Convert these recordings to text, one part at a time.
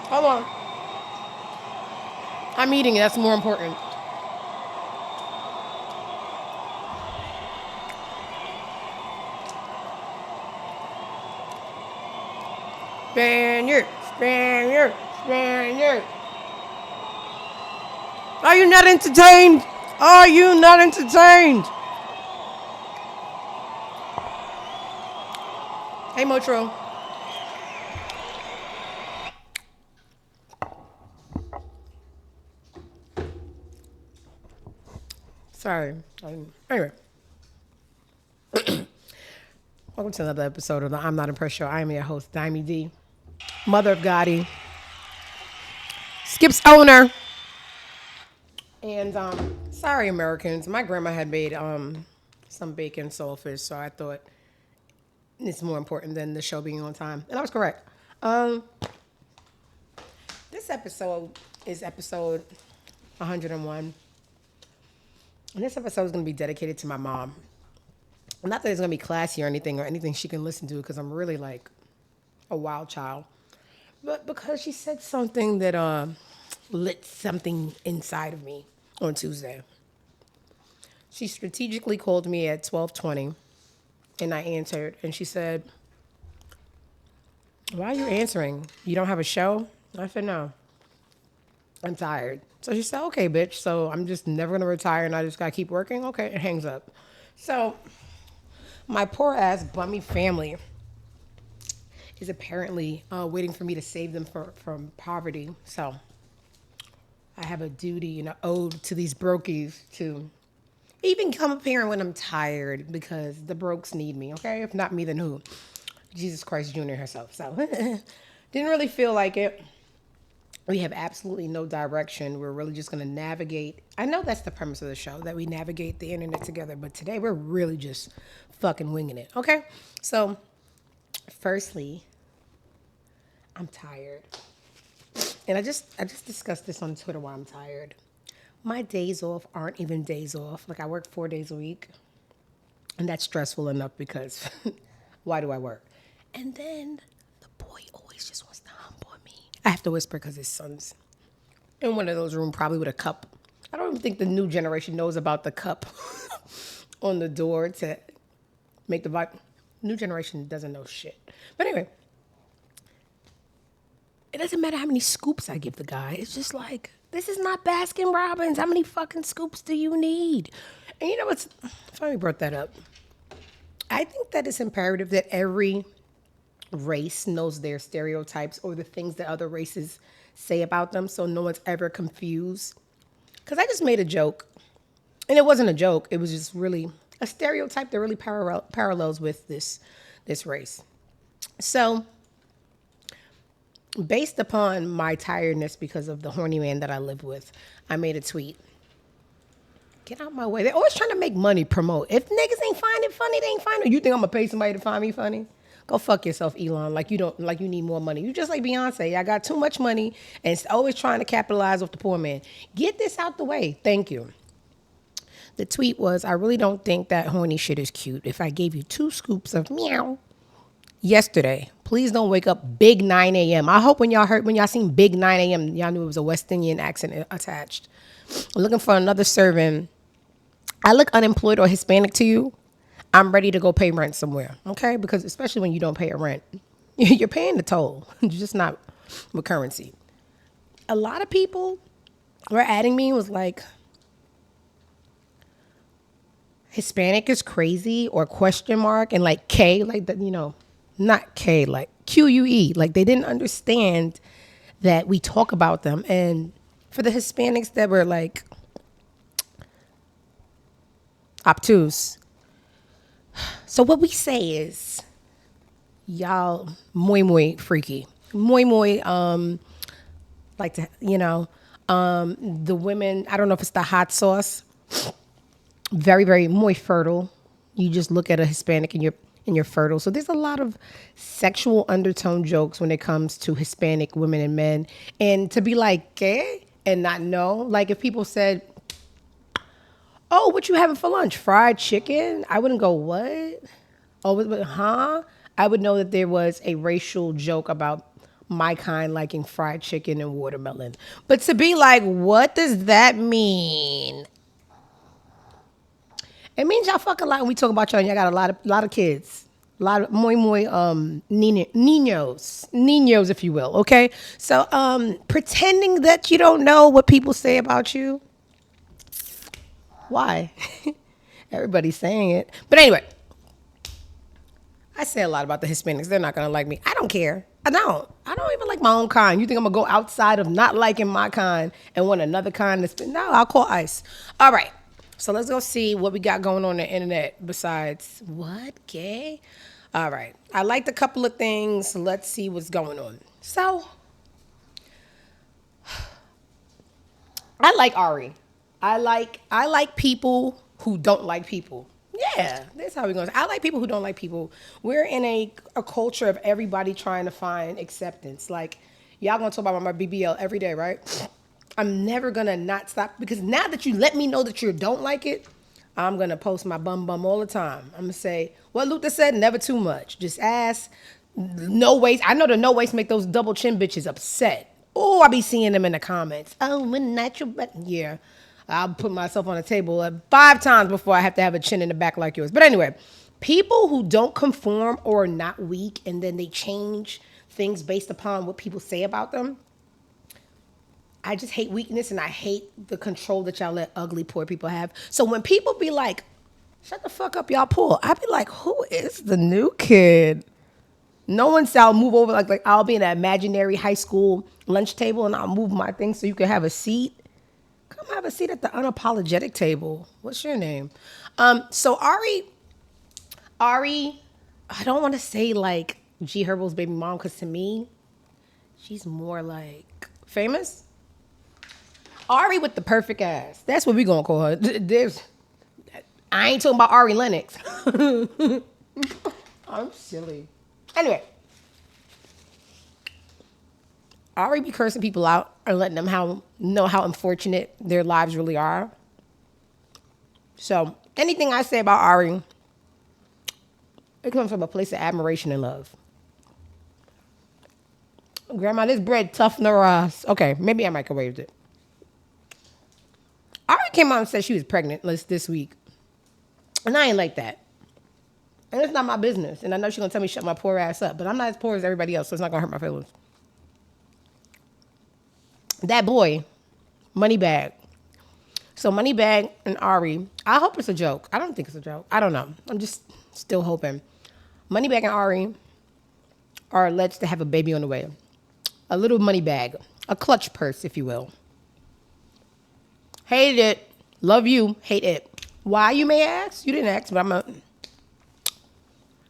Hold on. I'm eating it. That's more important. Spaniard, Spaniard, Spaniard. Are you not entertained? Are you not entertained? Hey, Motro. Sorry. Anyway, welcome to another episode of the I'm Not Impressed Show. I am your host, Dimey D, mother of Gotti, Skip's owner. And sorry, Americans. My grandma had made some bacon saltfish, so I thought it's more important than the show being on time, and I was correct. Um, this episode is episode 101, and this episode is going to be dedicated to my mom. Not that it's going to be classy or anything she can listen to, because I'm really like a wild child, but because she said something that lit something inside of me on Tuesday. She strategically called me at 12:20, and I answered, and she said, "Why are you answering? You don't have a show?" I said, "No, I'm tired." So she said, "Okay, bitch. So I'm just never gonna retire, and I just gotta keep working." Okay, it hangs up. So my poor ass bummy family is apparently waiting for me to save them from poverty. So I have a duty and an ode to these brokies to even come up here when I'm tired, because the brokes need me, okay? If not me, then who? Jesus Christ Jr. herself. So didn't really feel like it. We have absolutely no direction. We're really just going to navigate. I know that's the premise of the show, that we navigate the internet together, but today we're really just fucking winging it, okay? So, firstly, I'm tired. And I just discussed this on Twitter why I'm tired. My days off aren't even days off. Like, I work 4 days a week, and that's stressful enough because why do I work? And then the boy always just wants to hump on me. I have to whisper because his son's in one of those rooms, probably with a cup. I don't even think the new generation knows about the cup on the door to make the vibe. New generation doesn't know shit. But anyway, it doesn't matter how many scoops I give the guy. It's just like, this is not Baskin Robbins. How many fucking scoops do you need? And you know what's funny you brought that up? I think that it's imperative that every race knows their stereotypes or the things that other races say about them, so no one's ever confused. Because I just made a joke, and it wasn't a joke. It was just really a stereotype that really parallels with this race. So, based upon my tiredness because of the horny man that I live with, I made a tweet. Get out my way. They're always trying to make money, promote. If niggas ain't find it funny, they ain't find it. You think I'm gonna pay somebody to find me funny? Go fuck yourself, Elon. Like you need more money. You just like Beyonce. I got too much money and it's always trying to capitalize off the poor man. Get this out the way. Thank you. The tweet was, I really don't think that horny shit is cute. If I gave you 2 scoops of meow yesterday, please don't wake up big 9 a.m. I hope when y'all seen big 9 a.m., y'all knew it was a West Indian accent attached. I'm looking for another serving. I look unemployed or Hispanic to you, I'm ready to go pay rent somewhere, okay? Because especially when you don't pay a rent, you're paying the toll, just not with currency. A lot of people were adding me, was like, Hispanic is crazy or question mark and like K, like that, not K, like QUE. Like they didn't understand that we talk about them. And for the Hispanics that were like obtuse, so what we say is, y'all muy freaky, muy like to the women. I don't know if it's the hot sauce. Very very muy fertile. You just look at a Hispanic and you're fertile. So there's a lot of sexual undertone jokes when it comes to Hispanic women and men. And to be like gay and not know, like if people said, "Oh, what you having for lunch? Fried chicken?" I wouldn't go, "What?" Oh, huh? I would know that there was a racial joke about my kind liking fried chicken and watermelon. But to be like, what does that mean? It means y'all fuck a lot when we talk about y'all and y'all got a lot of kids. A lot of niños, if you will. Okay, so pretending that you don't know what people say about you. Why? Everybody's saying it. But anyway, I say a lot about the Hispanics. They're not gonna like me. I don't care. I don't. I don't even like my own kind. You think I'm gonna go outside of not liking my kind and want another kind that's been? No, I'll call ICE. All right. So let's go see what we got going on the internet besides what gay. All right. I liked a couple of things. Let's see what's going on. So I like Ari. I like people who don't like people. Yeah, that's how we're going. I like people who don't like people. We're in a culture of everybody trying to find acceptance. Like y'all gonna talk about my BBL every day, right? I'm never gonna not stop because now that you let me know that you don't like it, I'm gonna post my bum all the time. I'm gonna say what Luther said: never too much. Just ask. No waist. I know the no waist make those double chin bitches upset. Oh, I be seeing them in the comments. Oh, when natural, but yeah, I'll put myself on the table 5 times before I have to have a chin in the back like yours. But anyway, people who don't conform or are not weak and then they change things based upon what people say about them. I just hate weakness and I hate the control that y'all let ugly poor people have. So when people be like, shut the fuck up, y'all poor, I be like, who is the new kid? No one said I'll move over, like I'll be in an imaginary high school lunch table and I'll move my thing so you can have a seat. Come have a seat at the unapologetic table. What's your name? So Ari, I don't want to say like G Herbo's baby mom because to me, she's more like famous. Ari with the perfect ass. That's what we gonna call her. I ain't talking about Ari Lennox. I'm silly. Anyway, Ari be cursing people out and letting them know how unfortunate their lives really are. So anything I say about Ari, it comes from a place of admiration and love. Grandma, this bread tough in the ass. Okay, maybe I microwaved it. Ari came out and said she was pregnant this week. And I ain't like that. And it's not my business. And I know she's going to tell me shut my poor ass up. But I'm not as poor as everybody else, so it's not going to hurt my feelings. That boy, Moneybag. So Moneybag and Ari, I hope it's a joke. I don't think it's a joke. I don't know. I'm just still hoping. Moneybag and Ari are alleged to have a baby on the way. A little money bag. A clutch purse, if you will. Hate it. Love you. Hate it. Why, you may ask? You didn't ask, but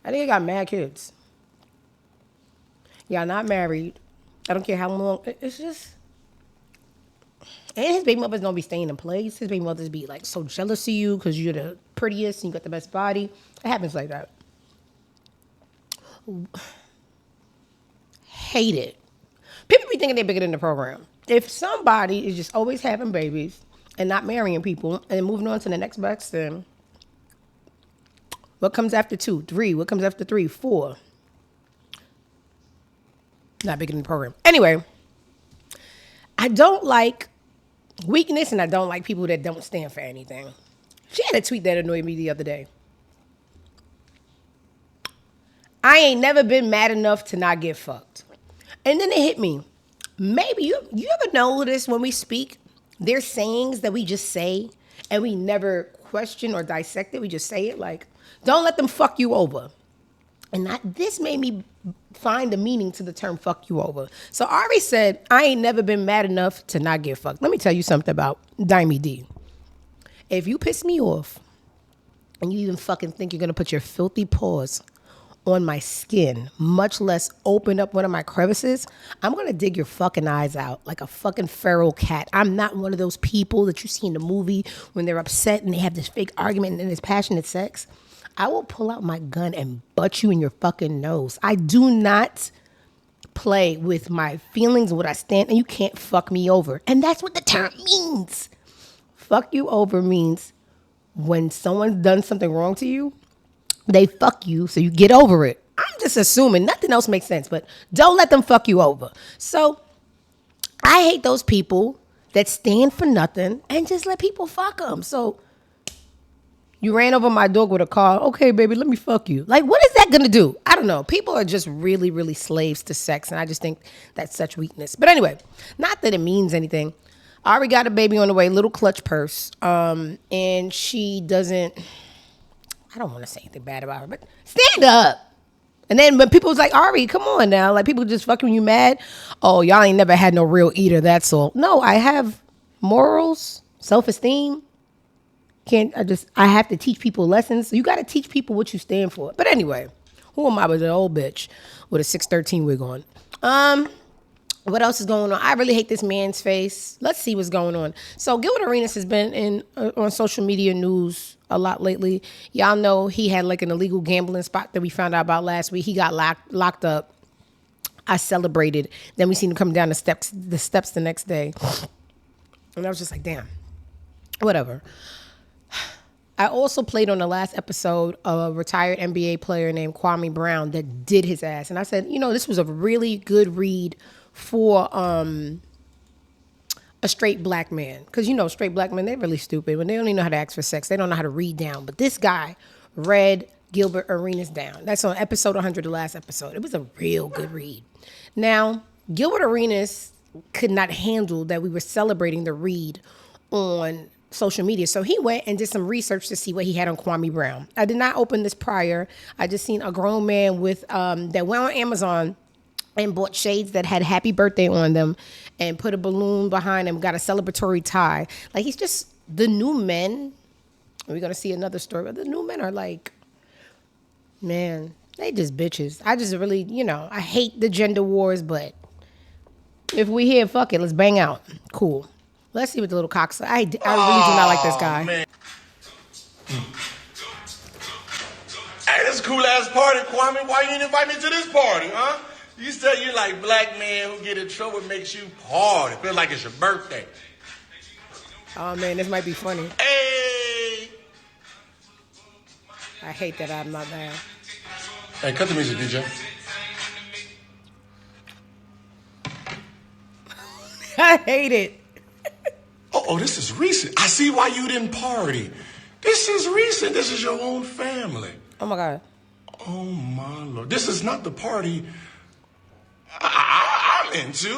I think I got mad kids. Y'all not married. I don't care how long. It's just. And his baby mothers don't be staying in place. His baby mothers be like so jealous of you because you're the prettiest and you got the best body. It happens like that. Hate it. People be thinking they're bigger than the program. If somebody is just always having babies and not marrying people and moving on to the next best thing, what comes after 2, 3? What comes after 3, 4? Not bigger than the program. Anyway, I don't like weakness and I don't like people that don't stand for anything. She had a tweet that annoyed me the other day. I ain't never been mad enough to not get fucked. And then it hit me. Maybe you ever notice when we speak, there's sayings that we just say and we never question or dissect it. We just say it like, don't let them fuck you over. And this made me find the meaning to the term fuck you over. So Ari said, I ain't never been mad enough to not get fucked. Let me tell you something about Dimey D. If you piss me off and you even fucking think you're going to put your filthy paws on my skin, much less open up one of my crevices, I'm going to dig your fucking eyes out like a fucking feral cat. I'm not one of those people that you see in the movie when they're upset and they have this fake argument and this passionate sex. I will pull out my gun and butt you in your fucking nose. I do not play with my feelings and what I stand, and you can't fuck me over. And that's what the term means. Fuck you over means when someone's done something wrong to you, they fuck you so you get over it. I'm just assuming nothing else makes sense, but don't let them fuck you over. So I hate those people that stand for nothing and just let people fuck them. So you ran over my dog with a car. Okay, baby, let me fuck you. Like, what is that gonna do? I don't know. People are just really, really slaves to sex, and I just think that's such weakness. But anyway, not that it means anything. I already got a baby on the way, little clutch purse. And she doesn't, I don't want to say anything bad about her, but stand up. And then when people was like, Ari, come on now. Like, people just fucking you mad. Oh, y'all ain't never had no real eater, that's all. No, I have morals, self-esteem. I have to teach people lessons. So you got to teach people what you stand for. But anyway, who am I but an old bitch with a 613 wig on? What else is going on? I really hate this man's face. Let's see what's going on. So Gilbert Arenas has been in on social media news a lot lately. Y'all know he had like an illegal gambling spot that we found out about last week. He got locked up. I celebrated. Then we seen him come down the steps the next day. And I was just like, damn. Whatever. I also played on the last episode of a retired NBA player named Kwame Brown that did his ass. And I said, this was a really good read for a straight black man. Because, straight black men, they're really stupid. When they don't even know how to ask for sex, they don't know how to read down. But this guy read Gilbert Arenas down. That's on episode 100, the last episode. It was a real good read. Now, Gilbert Arenas could not handle that we were celebrating the read on social media. So he went and did some research to see what he had on Kwame Brown. I did not open this prior. I just seen a grown man with that went on Amazon and bought shades that had happy birthday on them and put a balloon behind him, got a celebratory tie. Like, he's just, the new men, we're going to see another story, but the new men are like, man, they just bitches. I just really, I hate the gender wars, but if we here, fuck it, let's bang out. Cool. Let's see what the little cocksucker. I really do not like this guy. Man. Hey, this is a cool ass party, Kwame. Why you didn't invite me to this party, huh? You said you like black men who get in trouble makes you party. Feel like it's your birthday. Oh man, this might be funny. Hey. I hate that I'm not there. Hey, cut the music, DJ. I hate it. Oh, this is recent. I see why you didn't party. This is recent. This is your own family. Oh my God. Oh my Lord. This is not the party I'm into.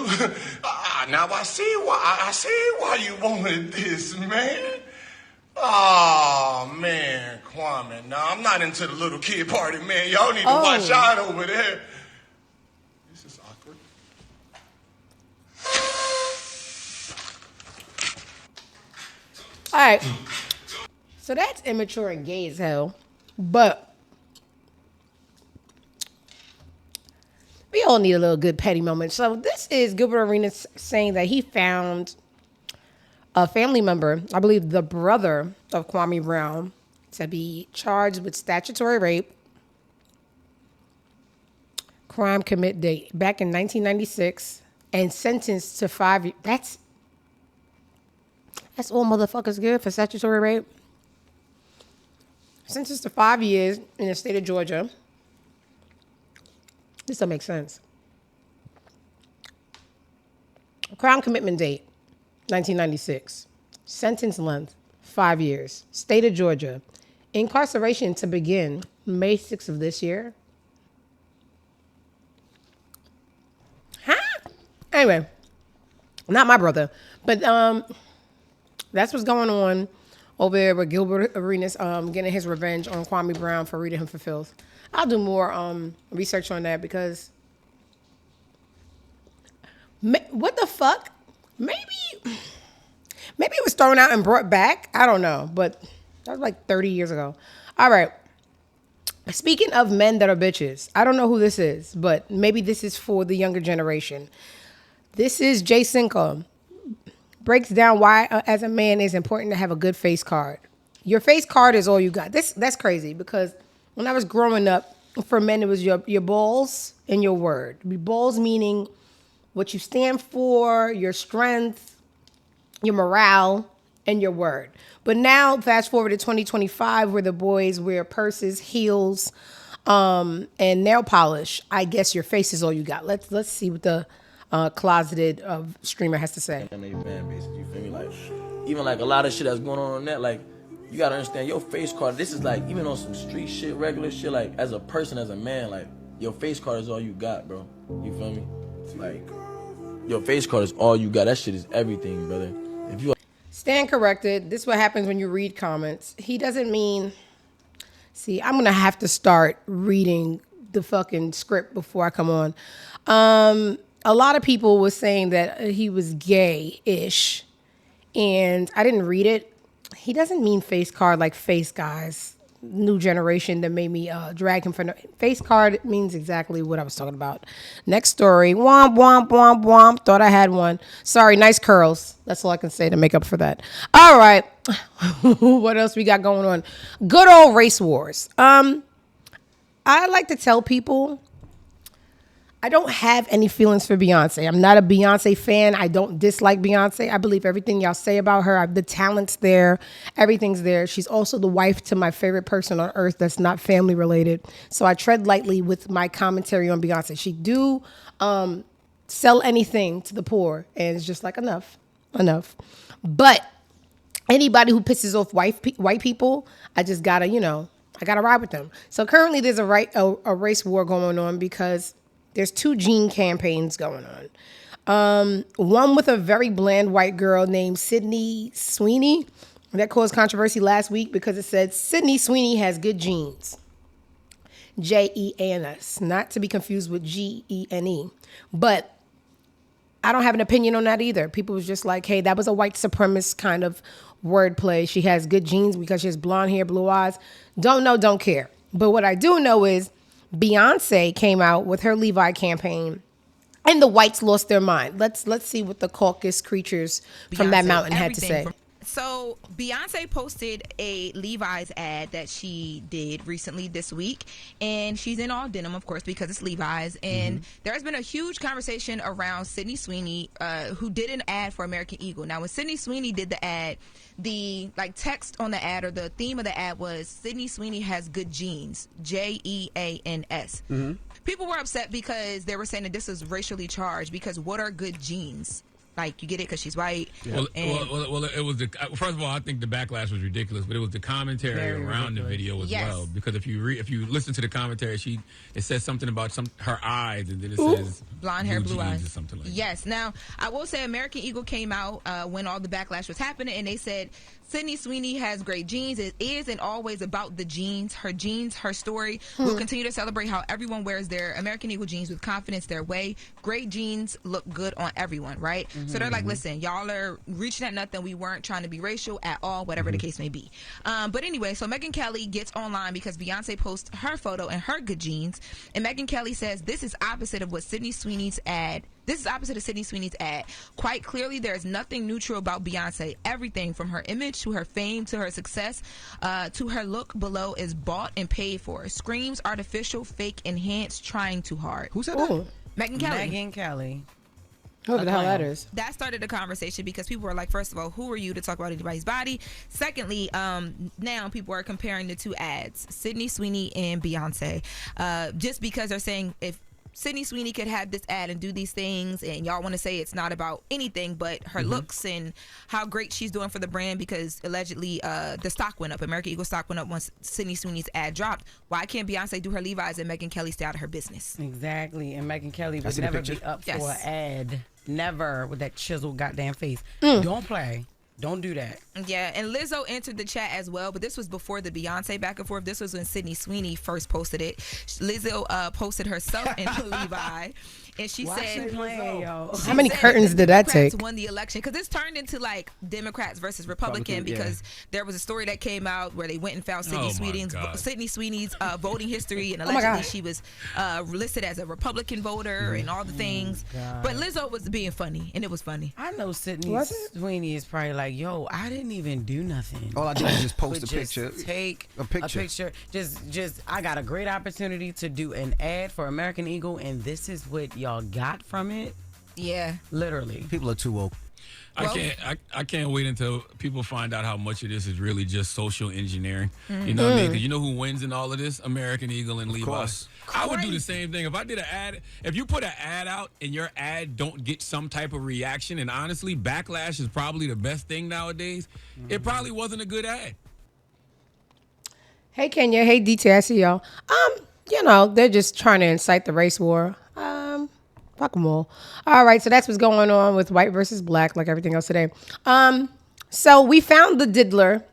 Now I see why you wanted this, man. Oh man, Kwame. No, I'm not into the little kid party, man. Y'all need to watch out over there. This is awkward. All right. So that's immature and gay as hell. But we all need a little good petty moment. So this is Gilbert Arenas saying that he found a family member, I believe the brother of Kwame Brown, to be charged with statutory rape, crime commit date back in 1996, and sentenced to 5 years. That's all motherfuckers get for statutory rape. Sentenced to 5 years in the state of Georgia. This don't make sense. Crime commitment date, 1996. Sentence length, 5 years. State of Georgia. Incarceration to begin May 6th of this year. Huh? Anyway, not my brother, but that's what's going on over there with Gilbert Arenas getting his revenge on Kwame Brown for reading him for filth. I'll do more research on that because what the fuck? Maybe it was thrown out and brought back. I don't know, but that was like 30 years ago. All right. Speaking of men that are bitches, I don't know who this is, but maybe this is for the younger generation. This is Jay Cinco. Breaks down why, as a man, it's important to have a good face card. Your face card is all you got. That's crazy because when I was growing up, for men, it was your balls and your word. Balls meaning what you stand for, your strength, your morale, and your word. But now, fast forward to 2025, where the boys wear purses, heels, And nail polish. I guess your face is all you got. Let's see what the closeted streamer has to say. And they fan base, you feel me? Like, even like a lot of shit that's going on that, like, you gotta understand your face card. This is like, even on some street shit, regular shit, like, as a person, as a man, like, your face card is all you got, bro. You feel me? Like, your face card is all you got. That shit is everything, brother. If you Stand corrected. This is what happens when you read comments. He doesn't mean. See, I'm gonna have to start reading the fucking script before I come on. A lot of people were saying that he was gay-ish, and I didn't read it. He doesn't mean face card like face guys. New generation that made me drag him for no face card means exactly what I was talking about. Next story. Womp, womp, womp, womp. Thought I had one. Sorry, nice curls. That's all I can say to make up for that. All right. What else we got going on? Good old race wars. I like to tell people I don't have any feelings for Beyonce. I'm not a Beyonce fan. I don't dislike Beyonce. I believe everything y'all say about her. The talent's there. Everything's there. She's also the wife to my favorite person on earth that's not family related. So I tread lightly with my commentary on Beyonce. She do sell anything to the poor. And it's just like, enough. But anybody who pisses off white people, I just gotta, I gotta ride with them. So currently there's a race war going on because there's 2 Jean campaigns going on. One with a very bland white girl named Sydney Sweeney. That caused controversy last week because it said Sydney Sweeney has good genes. Jeans, not to be confused with Gene. But I don't have an opinion on that either. People was just like, hey, that was a white supremacist kind of wordplay. She has good genes because she has blonde hair, blue eyes. Don't know, don't care. But what I do know is Beyonce came out with her Levi campaign, and the whites lost their mind. Let's see what the caucus creatures from that mountain had to say. So Beyonce posted a Levi's ad that she did recently this week, and she's in all denim, of course, because it's Levi's. And there's been a huge conversation around Sydney Sweeney, who did an ad for American Eagle. Now, when Sydney Sweeney did the ad, the text on the ad, or the theme of the ad, was Sydney Sweeney has good genes, Jeans. People were upset because they were saying that this is racially charged, because what are good genes? Like, you get it because she's white. Yeah. Well, it was first of all, I think the backlash was ridiculous, but it was the commentary around the video as well. Because if you listen to the commentary, it says something about her eyes, and then it says blonde hair, blue eyes, or something like that. Yes. Now, I will say American Eagle came out when all the backlash was happening, and they said Sydney Sweeney has great genes. It is and always about the genes, her story. We'll continue to celebrate how everyone wears their American Eagle jeans with confidence their way. Great genes look good on everyone, right? So they're like, listen, y'all are reaching at nothing. We weren't trying to be racial at all, whatever the case may be. But anyway, so Megyn Kelly gets online because Beyonce posts her photo and her good genes. And Megyn Kelly says this is opposite of Sydney Sweeney's ad. This is opposite of Sydney Sweeney's ad. Quite clearly, there is nothing neutral about Beyonce. Everything from her image to her fame to her success to her look below is bought and paid for. Screams artificial, fake, enhanced, trying too hard. Who said that? Megyn Kelly. Megyn Kelly. Whoever the hell that is. That started the conversation because people were like, first of all, who are you to talk about anybody's body? Secondly, now people are comparing the 2 ads, Sydney Sweeney and Beyonce, just because they're saying if Sydney Sweeney could have this ad and do these things, and y'all want to say it's not about anything but her looks and how great she's doing for the brand, because allegedly the stock went up. American Eagle stock went up once Sydney Sweeney's ad dropped. Why can't Beyonce do her Levi's and Megyn Kelly stay out of her business? Exactly. And Megyn Kelly would never be up for an ad. Never, with that chiseled goddamn face. Don't play. Don't do that. Yeah, and Lizzo entered the chat as well, but this was before the Beyonce back and forth. This was when Sydney Sweeney first posted it. Lizzo posted herself in Levi, and she said, how many curtains did that take? Democrats won the election, because it's turned into like Democrats versus Republican, because there was a story that came out where they went and found Sydney Sweeney's voting history, and allegedly she was listed as a Republican voter and all the things. But Lizzo was being funny, and it was funny. I know Sydney Sweeney is probably like, yo, I didn't even do nothing. All I did was just post a picture. Take a picture. Just I got a great opportunity to do an ad for American Eagle, and this is what y'all got from it. Yeah. Literally. People are too woke. I can't wait until people find out how much of this is really just social engineering. You know what I mean? Because you know who wins in all of this? American Eagle and Levi. I would do the same thing if I did an ad. If you put an ad out and your ad don't get some type of reaction, and honestly, backlash is probably the best thing nowadays. It probably wasn't a good ad. Hey Kenya, hey DT, I see y'all. They're just trying to incite the race war. Fuck them all. All right, so that's what's going on with white versus black, like everything else today. So we found the diddler,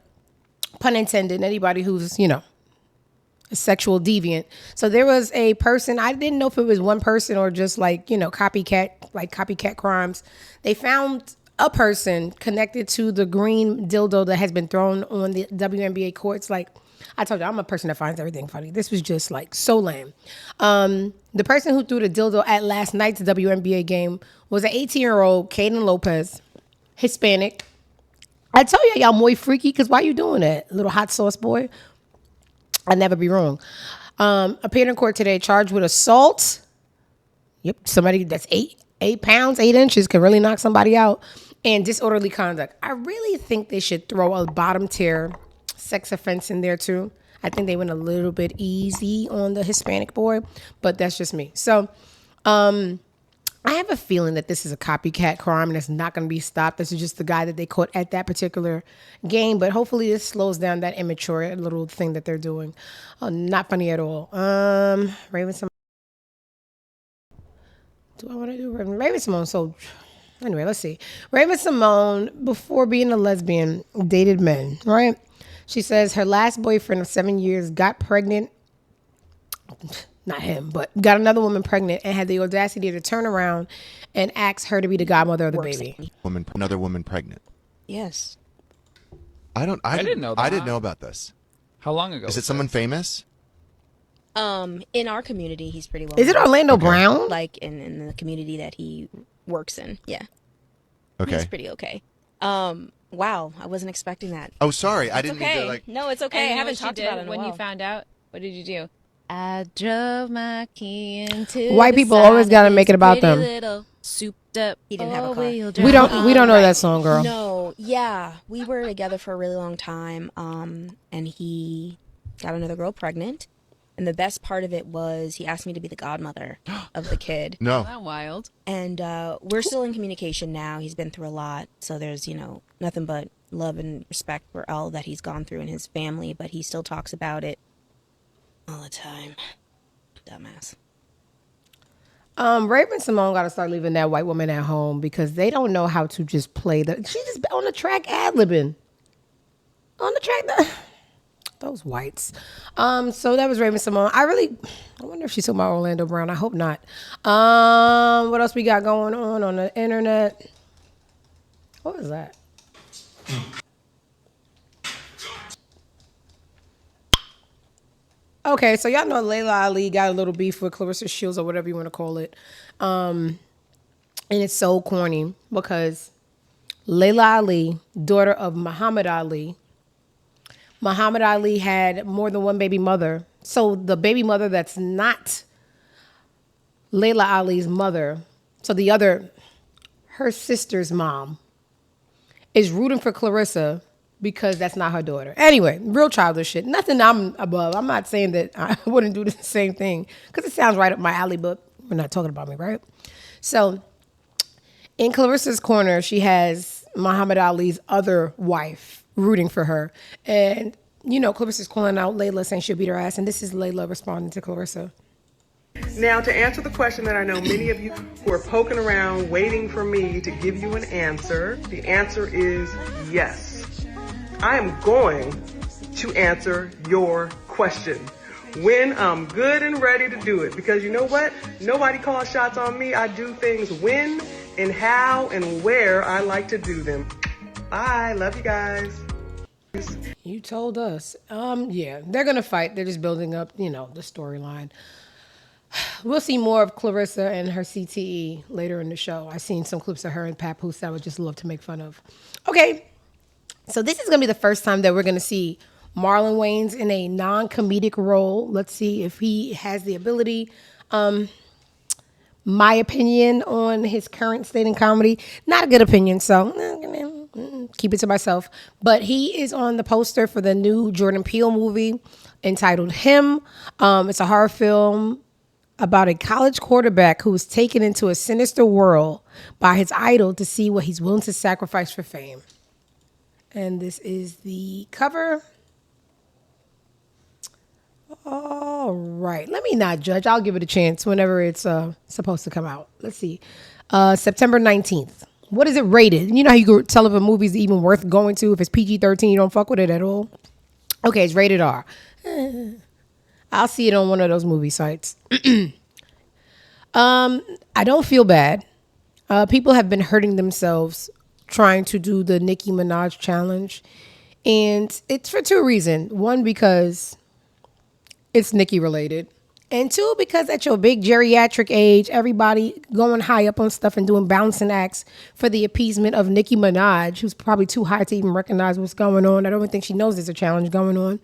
pun intended, anybody who's, a sexual deviant. So there was a person, I didn't know if it was one person or just copycat crimes. They found a person connected to the green dildo that has been thrown on the WNBA courts. Like, I told you, I'm a person that finds everything funny. This was just so lame. The person who threw the dildo at last night's WNBA game was an 18-year-old Kaden Lopez, Hispanic. I tell you, y'all muy freaky, because why you doing that, little hot sauce boy? I'd never be wrong. Appeared in court today, charged with assault. Yep, somebody that's 8 pounds, 8 inches can really knock somebody out. And disorderly conduct. I really think they should throw a bottom tier sex offense in there too. I think they went a little bit easy on the Hispanic boy, but that's just me. So I have a feeling that this is a copycat crime and it's not going to be stopped. This is just the guy that they caught at that particular game, but hopefully this slows down that immature little thing that they're doing. Not funny at all. Raven Simone. Do I want to do Raven Simone? So anyway, let's see. Raven Simone, before being a lesbian, dated men, right? She says her last boyfriend of 7 years got pregnant. Not him, but got another woman pregnant and had the audacity to turn around and ask her to be the godmother of the baby. Another woman pregnant. Yes. I didn't know that. I didn't know about this. How long ago? Is it someone famous? In our community, he's pretty well. Is it Orlando Brown? Like in the community that he works in, yeah. Okay. He's pretty okay. Wow, I wasn't expecting that. Oh, sorry, I didn't mean to like. No, it's okay. I haven't talked about it in a when while. you found out. What did you do? I drove my key into. White people always gotta make it about them. Little souped up. He didn't have a car. We don't know that song, girl. No, yeah, we were together for a really long time. And he got another girl pregnant. And the best part of it was he asked me to be the godmother of the kid. No. That wild. And we're still in communication now. He's been through a lot. So there's, nothing but love and respect for all that he's gone through in his family. But he still talks about it all the time. Dumbass. Raven Simone got to start leaving that white woman at home because they don't know how to just play she's just on the track ad-libbing. On the track. Those whites. So that was Raven Simone. I wonder if she's talking about Orlando Brown. I hope not. What else we got going on the internet? What was that? Okay, so y'all know Layla Ali got a little beef with Clarissa Shields or whatever you want to call it. And it's so corny because Layla Ali, daughter of Muhammad Ali had more than one baby mother. So the baby mother that's not Layla Ali's mother, so her sister's mom, is rooting for Clarissa because that's not her daughter. Anyway, real childish shit. Nothing I'm above. I'm not saying that I wouldn't do the same thing because it sounds right up my alley, but we're not talking about me, right? So in Clarissa's corner, she has Muhammad Ali's other wife rooting for her. And, Clarissa's calling out Layla saying she'll beat her ass. And this is Layla responding to Clarissa. Now, to answer the question that I know many of you who are poking around waiting for me to give you an answer, the answer is yes. I am going to answer your question when I'm good and ready to do it. Because you know what? Nobody calls shots on me. I do things when and how and where I like to do them. Bye. Love you guys. You told us. Yeah, they're going to fight. They're just building up, the storyline. We'll see more of Clarissa and her CTE later in the show. I've seen some clips of her and Papoose that I would just love to make fun of. Okay, so this is going to be the first time that we're going to see Marlon Wayans in a non-comedic role. Let's see if he has the ability. Marlon my opinion on his current state in comedy. Not a good opinion, so keep it to myself. But he is on the poster for the new Jordan Peele movie entitled Him. It's a horror film about a college quarterback who is taken into a sinister world by his idol to see what he's willing to sacrifice for fame. And this is the cover. All right. Let me not judge. I'll give it a chance whenever it's supposed to come out. Let's see. September 19th. What is it rated? You know how you can tell if a movie's even worth going to? If it's PG-13, you don't fuck with it at all? Okay, it's rated R. I'll see it on one of those movie sites. I don't feel bad. People have been hurting themselves trying to do the Nicki Minaj challenge. And it's for two reasons. One, because it's Nicki related. And two, because at your big geriatric age, everybody going high up on stuff and doing bouncing acts for the appeasement of Nicki Minaj, who's probably too high to even recognize what's going on. I don't even think she knows there's a challenge going on.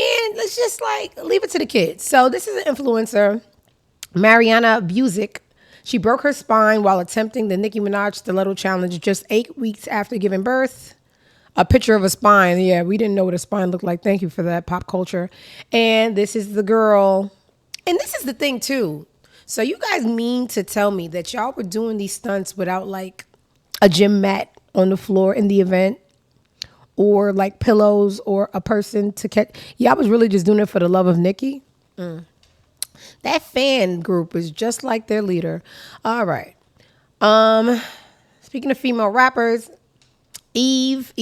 And let's just leave it to the kids. So this is an influencer, Mariana Buzik. She broke her spine while attempting the Nicki Minaj stiletto challenge just 8 weeks after giving birth. A picture of a spine. Yeah, we didn't know what a spine looked like. Thank you for that, pop culture. And this is the girl. And this is the thing, too. So you guys mean to tell me that y'all were doing these stunts without, a gym mat on the floor in the event? Or, pillows or a person to catch? Y'all was really just doing it for the love of Nicki? That fan group is just like their leader. All right. Speaking of female rappers, Eve,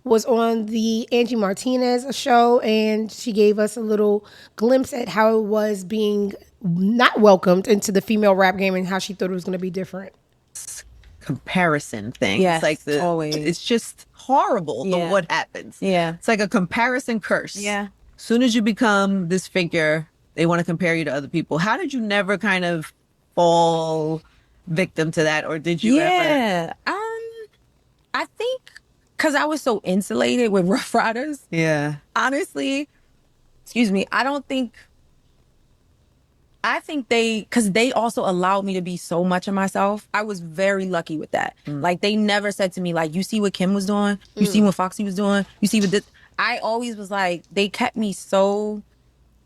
was on the Angie Martinez show, and she gave us a little glimpse at how it was being not welcomed into the female rap game and how she thought it was going to be different. Comparison thing. Yes, It's always. It's just horrible what happens. Yeah. It's like a comparison curse. Yeah. As soon as you become this figure, they want to compare you to other people. How did you never kind of fall victim to that, or did you ever? I think because I was so insulated with Rough Riders. Yeah. Honestly, excuse me, I think because they also allowed me to be so much of myself. I was very lucky with that. They never said to me, you see what Kim was doing? You see what Foxy was doing? You see what this? I always was they kept me so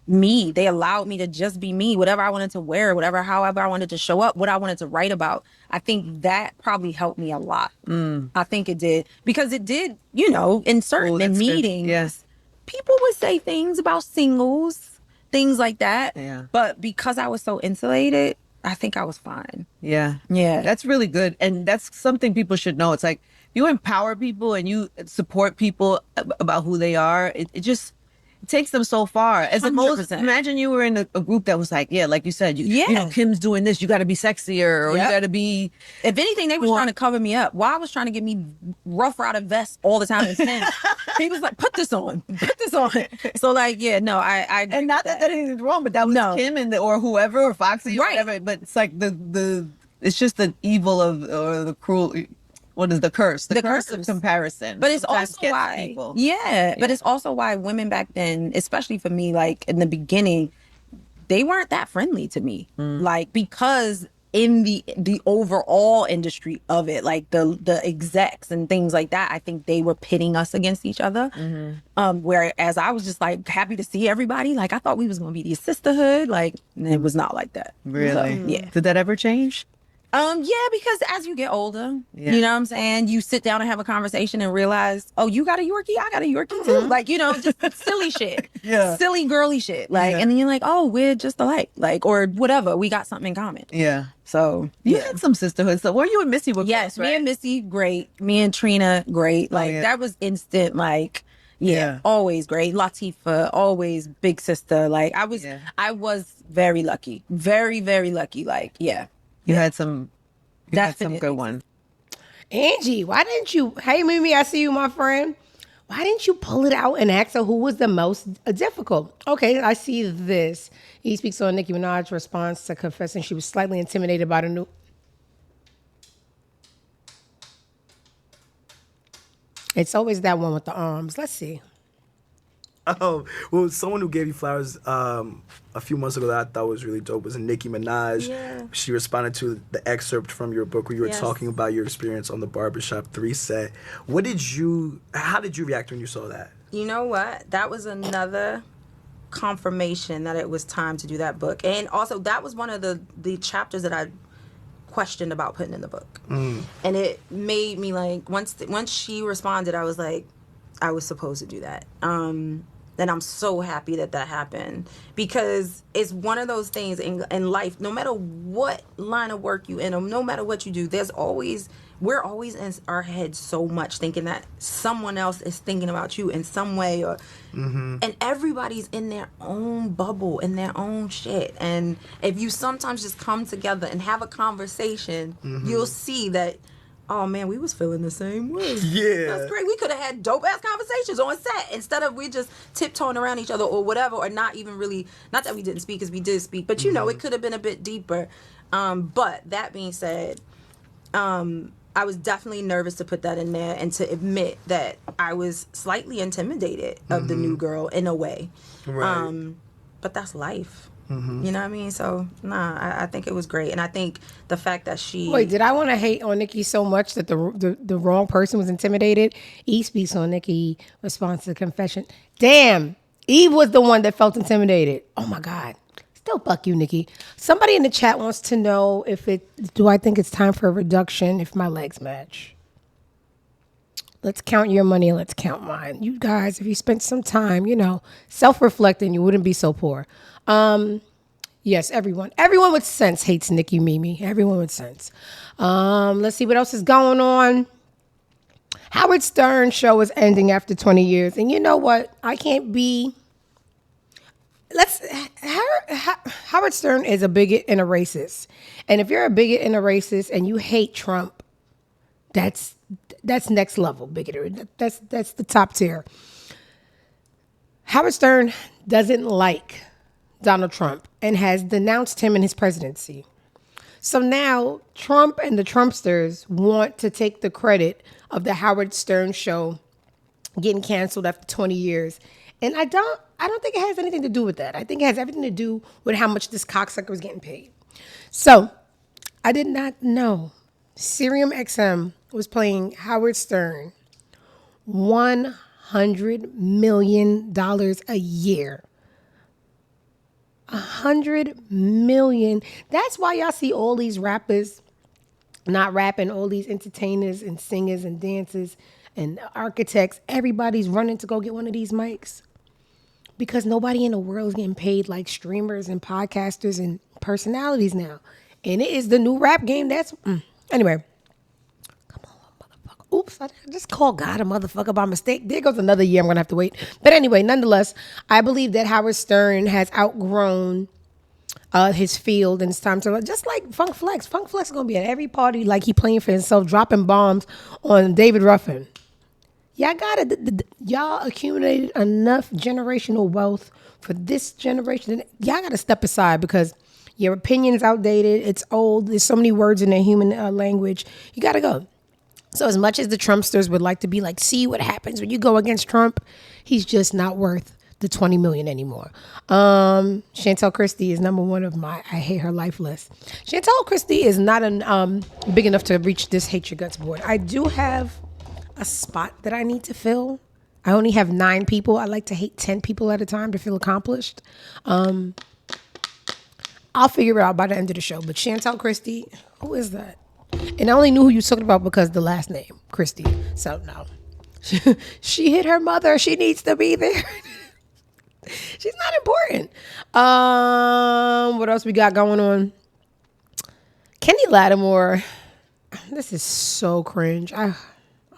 me. They allowed me to just be me, whatever I wanted to wear, however I wanted to show up, what I wanted to write about. I think that probably helped me a lot. I think it did. Because it did, in certain meetings, people would say things about singles, things like that. Yeah. But because I was so insulated, I think I was fine. Yeah. Yeah. That's really good. And that's something people should know. It's you empower people and you support people about who they are. It just takes them so far. As opposed, 100%. imagine you were in a group that was like you said, Kim's doing this, you got to be sexier, or you got to be. If anything, they was trying to cover me up. Why was trying to get me Rough Rider vests all the time. He was like, put this on. So I and not that anything's wrong, but that was Kim or whoever or Foxy or whatever. But it's it's just the evil of or the cruel. What is the curse? The curse of comparison. But it's sometimes also gets why, people. but it's also why women back then, especially for me, in the beginning, they weren't that friendly to me. Because in the overall industry of it, the execs and things like that, I think they were pitting us against each other. Whereas I was just happy to see everybody. I thought we was gonna be the sisterhood. It was not like that. Really? So, yeah. Did that ever change? Because as you get older, you know what I'm saying? You sit down and have a conversation and realize, oh, you got a Yorkie? I got a Yorkie too. Just silly shit. Yeah. Silly girly shit. And then you're like, oh, we're just alike. Or whatever. We got something in common. Yeah. So, you had some sisterhood stuff. Were you and Missy were yes, close, right? me and Missy, great. Me and Trina, great. That was instant, always great. Latifah, always big sister. I was very lucky. Very, very lucky. You had some good ones. Angie, why didn't you? Hey, Mimi, I see you, my friend. Why didn't you pull it out and ask her who was the most difficult? Okay, I see this. He speaks on Nicki Minaj's response to confessing she was slightly intimidated by the new. It's always that one with the arms. Let's see. Well, someone who gave you flowers a few months ago that I thought was really dope was Nicki Minaj. Yeah. She responded to the excerpt from your book where you were talking about your experience on the Barbershop 3 set. How did you react when you saw that? You know what? That was another confirmation that it was time to do that book. And also that was one of the chapters that I questioned about putting in the book. And it made me like, once she responded, I was like, I was supposed to do that. And I'm so happy that happened, because it's one of those things in life, no matter what line of work you in, or no matter what you do, we're always in our heads so much thinking that someone else is thinking about you in some way, or and everybody's in their own bubble, in their own shit. And if you sometimes just come together and have a conversation, you'll see that, oh man, we was feeling the same way. Yeah. That's great. We could have had dope ass conversations on set instead of we just tiptoeing around each other or whatever, or not even really, not that we didn't speak, because we did speak, but you know, it could have been a bit deeper. But that being said, I was definitely nervous to put that in there and to admit that I was slightly intimidated of the new girl in a way. Right. But that's life. You know what I mean? So, I think it was great. And I think the fact that she... Wait, did I want to hate on Nicki so much that the wrong person was intimidated? Eve speaks on Nicki response to confession. Damn, Eve was the one that felt intimidated. Oh, my God. Still fuck you, Nicki. Somebody in the chat wants to know do I think it's time for a reduction if my legs match? Let's count your money and let's count mine. You guys, if you spent some time, self-reflecting, you wouldn't be so poor. Yes, everyone with sense hates Nicki Mimi. Everyone with sense. Let's see what else is going on. Howard Stern show is ending after 20 years. And you know what? I can't be... Howard Stern is a bigot and a racist. And if you're a bigot and a racist and you hate Trump, that's next level bigotry. That's the top tier. Howard Stern doesn't like Donald Trump and has denounced him in his presidency. So now Trump and the Trumpsters want to take the credit of the Howard Stern show getting canceled after 20 years. And I don't think it has anything to do with that. I think it has everything to do with how much this cocksucker was getting paid. So I did not know Serium XM was paying Howard Stern $100 million a year. $100 million. That's why y'all see all these rappers not rapping, all these entertainers and singers and dancers and architects. Everybody's running to go get one of these mics. Because nobody in the world is getting paid like streamers and podcasters and personalities now. And it is the new rap game. Anyway. Come on, motherfucker. Oops, I just called God a motherfucker by mistake. There goes another year I'm going to have to wait. But anyway, nonetheless, I believe that Howard Stern has outgrown his field, and it's time to, just like Funk Flex. Funk Flex is going to be at every party like he playing for himself, dropping bombs on David Ruffin. Y'all accumulated enough generational wealth for this generation. Y'all got to step aside because your opinion's outdated. It's old. There's so many words in the human language. You got to go. So as much as the Trumpsters would like to be like, see what happens when you go against Trump, he's just not worth the $20 million anymore. Chantel Christie is number one of my I hate her life list. Chantel Christie is not big enough to reach this hate your guts board. I do have a spot that I need to fill. I only have 9 people. I like to hate 10 people at a time to feel accomplished. I'll figure it out by the end of the show. But Chantel Christie, who is that? And I only knew who you were talking about because the last name, Christie. So no. She hit her mother. She needs to be there. She's not important. What else we got going on? Kenny Lattimore. This is so cringe. Oh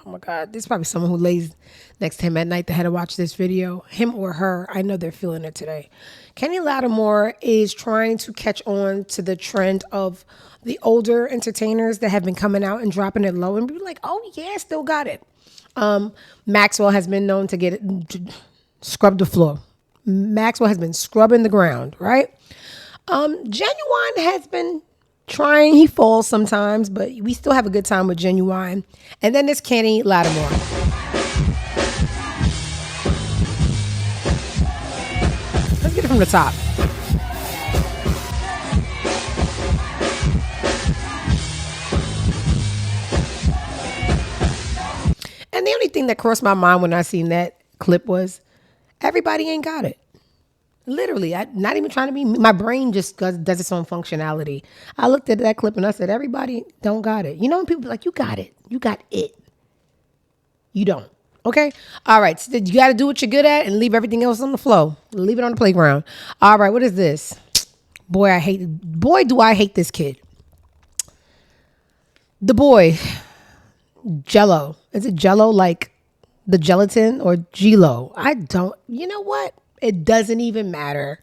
my God, there's probably someone who lays next to him at night that had to watch this video. Him or her, I know they're feeling it today. Kenny Lattimore is trying to catch on to the trend of the older entertainers that have been coming out and dropping it low and be like, oh yeah, still got it. Maxwell has been known to scrub the floor. Maxwell has been scrubbing the ground, right? Genuine has been trying. He falls sometimes, but we still have a good time with Genuine. And then there's Kenny Lattimore. from the top. And the only thing that crossed my mind when I seen that clip was, everybody ain't got it. Literally, not even trying to be. My brain just does its own functionality. I looked at that clip and I said, everybody don't got it. You know when people be like, you got it. You got it. You don't. Okay? All right. So you got to do what you're good at and leave everything else on the flow. Leave it on the playground. All right. What is this? Boy, do I hate this kid. The boy, Jello. Is it Jello like the gelatin or G-Lo? I don't. You know what? It doesn't even matter.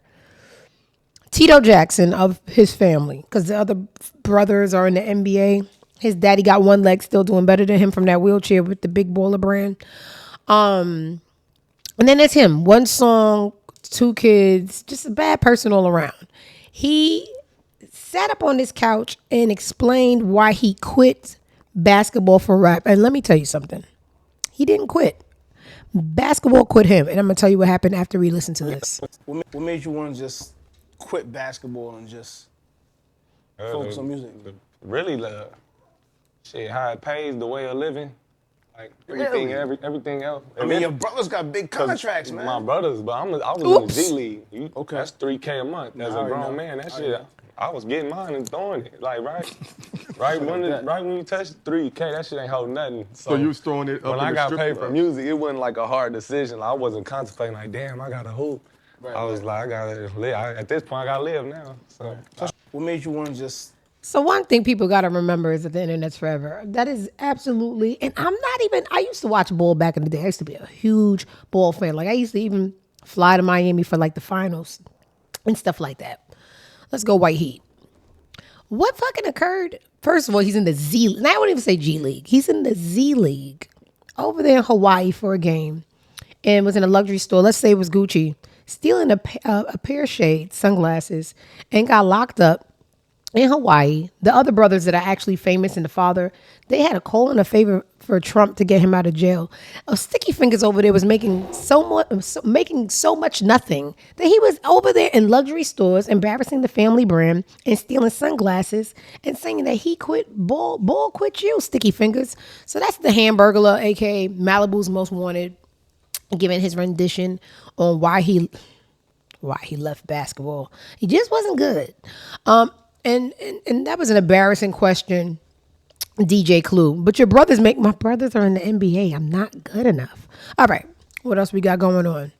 Tito Jackson of his family, because the other brothers are in the NBA. His daddy got one leg, still doing better than him from that wheelchair with the big baller brand. And then there's him. One song, 2 kids, just a bad person all around. He sat up on this couch and explained why he quit basketball for rap. And let me tell you something. He didn't quit. Basketball quit him. And I'm going to tell you what happened after we listen to this. What made you want to just quit basketball and just focus on music? Really, shit, how it pays, the way of living. Like, everything else. I mean, your brothers got big contracts, man. My brothers, but I was in the G League. Okay. That's $3K a month. As a grown man, that shit, I was getting mine and throwing it. Like, right when you touch $3K, that shit ain't holding nothing. So you was throwing it up when I got paid for music, it wasn't like a hard decision. Like, I wasn't contemplating like, damn, I got to hoop. I was like, I gotta live. At this point, I gotta live now. So, what made you want to just? So one thing people got to remember is that the internet's forever. That is absolutely, and I used to watch ball back in the day. I used to be a huge ball fan. Like I used to even fly to Miami for like the finals and stuff like that. Let's go White Heat. What fucking occurred? First of all, he's in the Z League. I wouldn't even say G League. He's in the Z League over there in Hawaii for a game and was in a luxury store. Let's say it was Gucci. Stealing a pair of shades, sunglasses, and got locked up in Hawaii. The other brothers that are actually famous and the father, they had a call and a favor for Trump to get him out of jail. Sticky Fingers over there was making so much nothing that he was over there in luxury stores embarrassing the family brand and stealing sunglasses and saying that he quit ball quit you, Sticky Fingers. So that's the Hamburglar, aka Malibu's Most Wanted, giving his rendition on why he left basketball. He just wasn't good. And that was an embarrassing question, DJ Clue. But my brothers are in the NBA. I'm not good enough. All right. What else we got going on?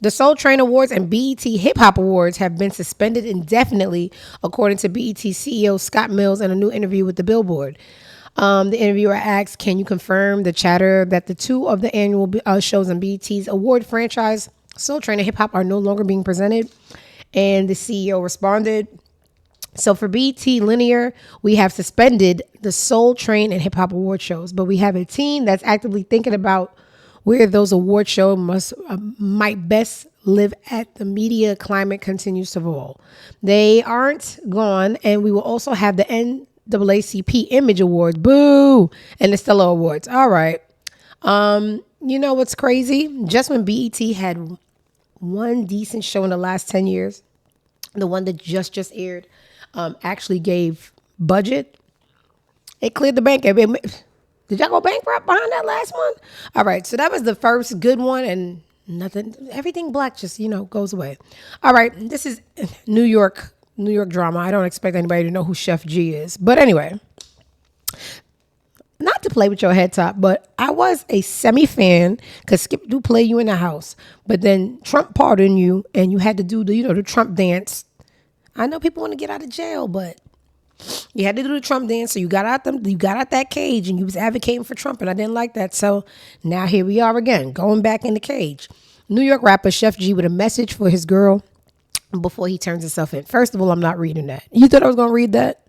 The Soul Train Awards and BET Hip Hop Awards have been suspended indefinitely, according to BET CEO Scott Mills in a new interview with the Billboard. The interviewer asked, can you confirm the chatter that the 2 of the annual shows in BET's award franchise, Soul Train and Hip Hop, are no longer being presented? And the CEO responded, so for BET Linear, we have suspended the Soul Train and Hip Hop Award shows, but we have a team that's actively thinking about where those award shows might best live at the media climate continues to evolve. They aren't gone, and we will also have the NAACP Image Awards, boo, and the Stellar Awards. All right. You know what's crazy? Just when BET had one decent show in the last 10 years, the one that just aired, actually gave budget. It cleared the bank. Did y'all go bankrupt behind that last one? All right, so that was the first good one, and everything black just, goes away. All right, this is New York drama. I don't expect anybody to know who Chef G is. But anyway, not to play with your head top, but I was a semi-fan because Skip do play you in the house. But then Trump pardoned you and you had to do the Trump dance. I know people want to get out of jail, but you had to do the Trump dance. So you got out that cage and you was advocating for Trump, and I didn't like that. So now here we are again, going back in the cage. New York rapper Chef G with a message for his girl before he turns himself in. First of all, I'm not reading that. You thought I was going to read that?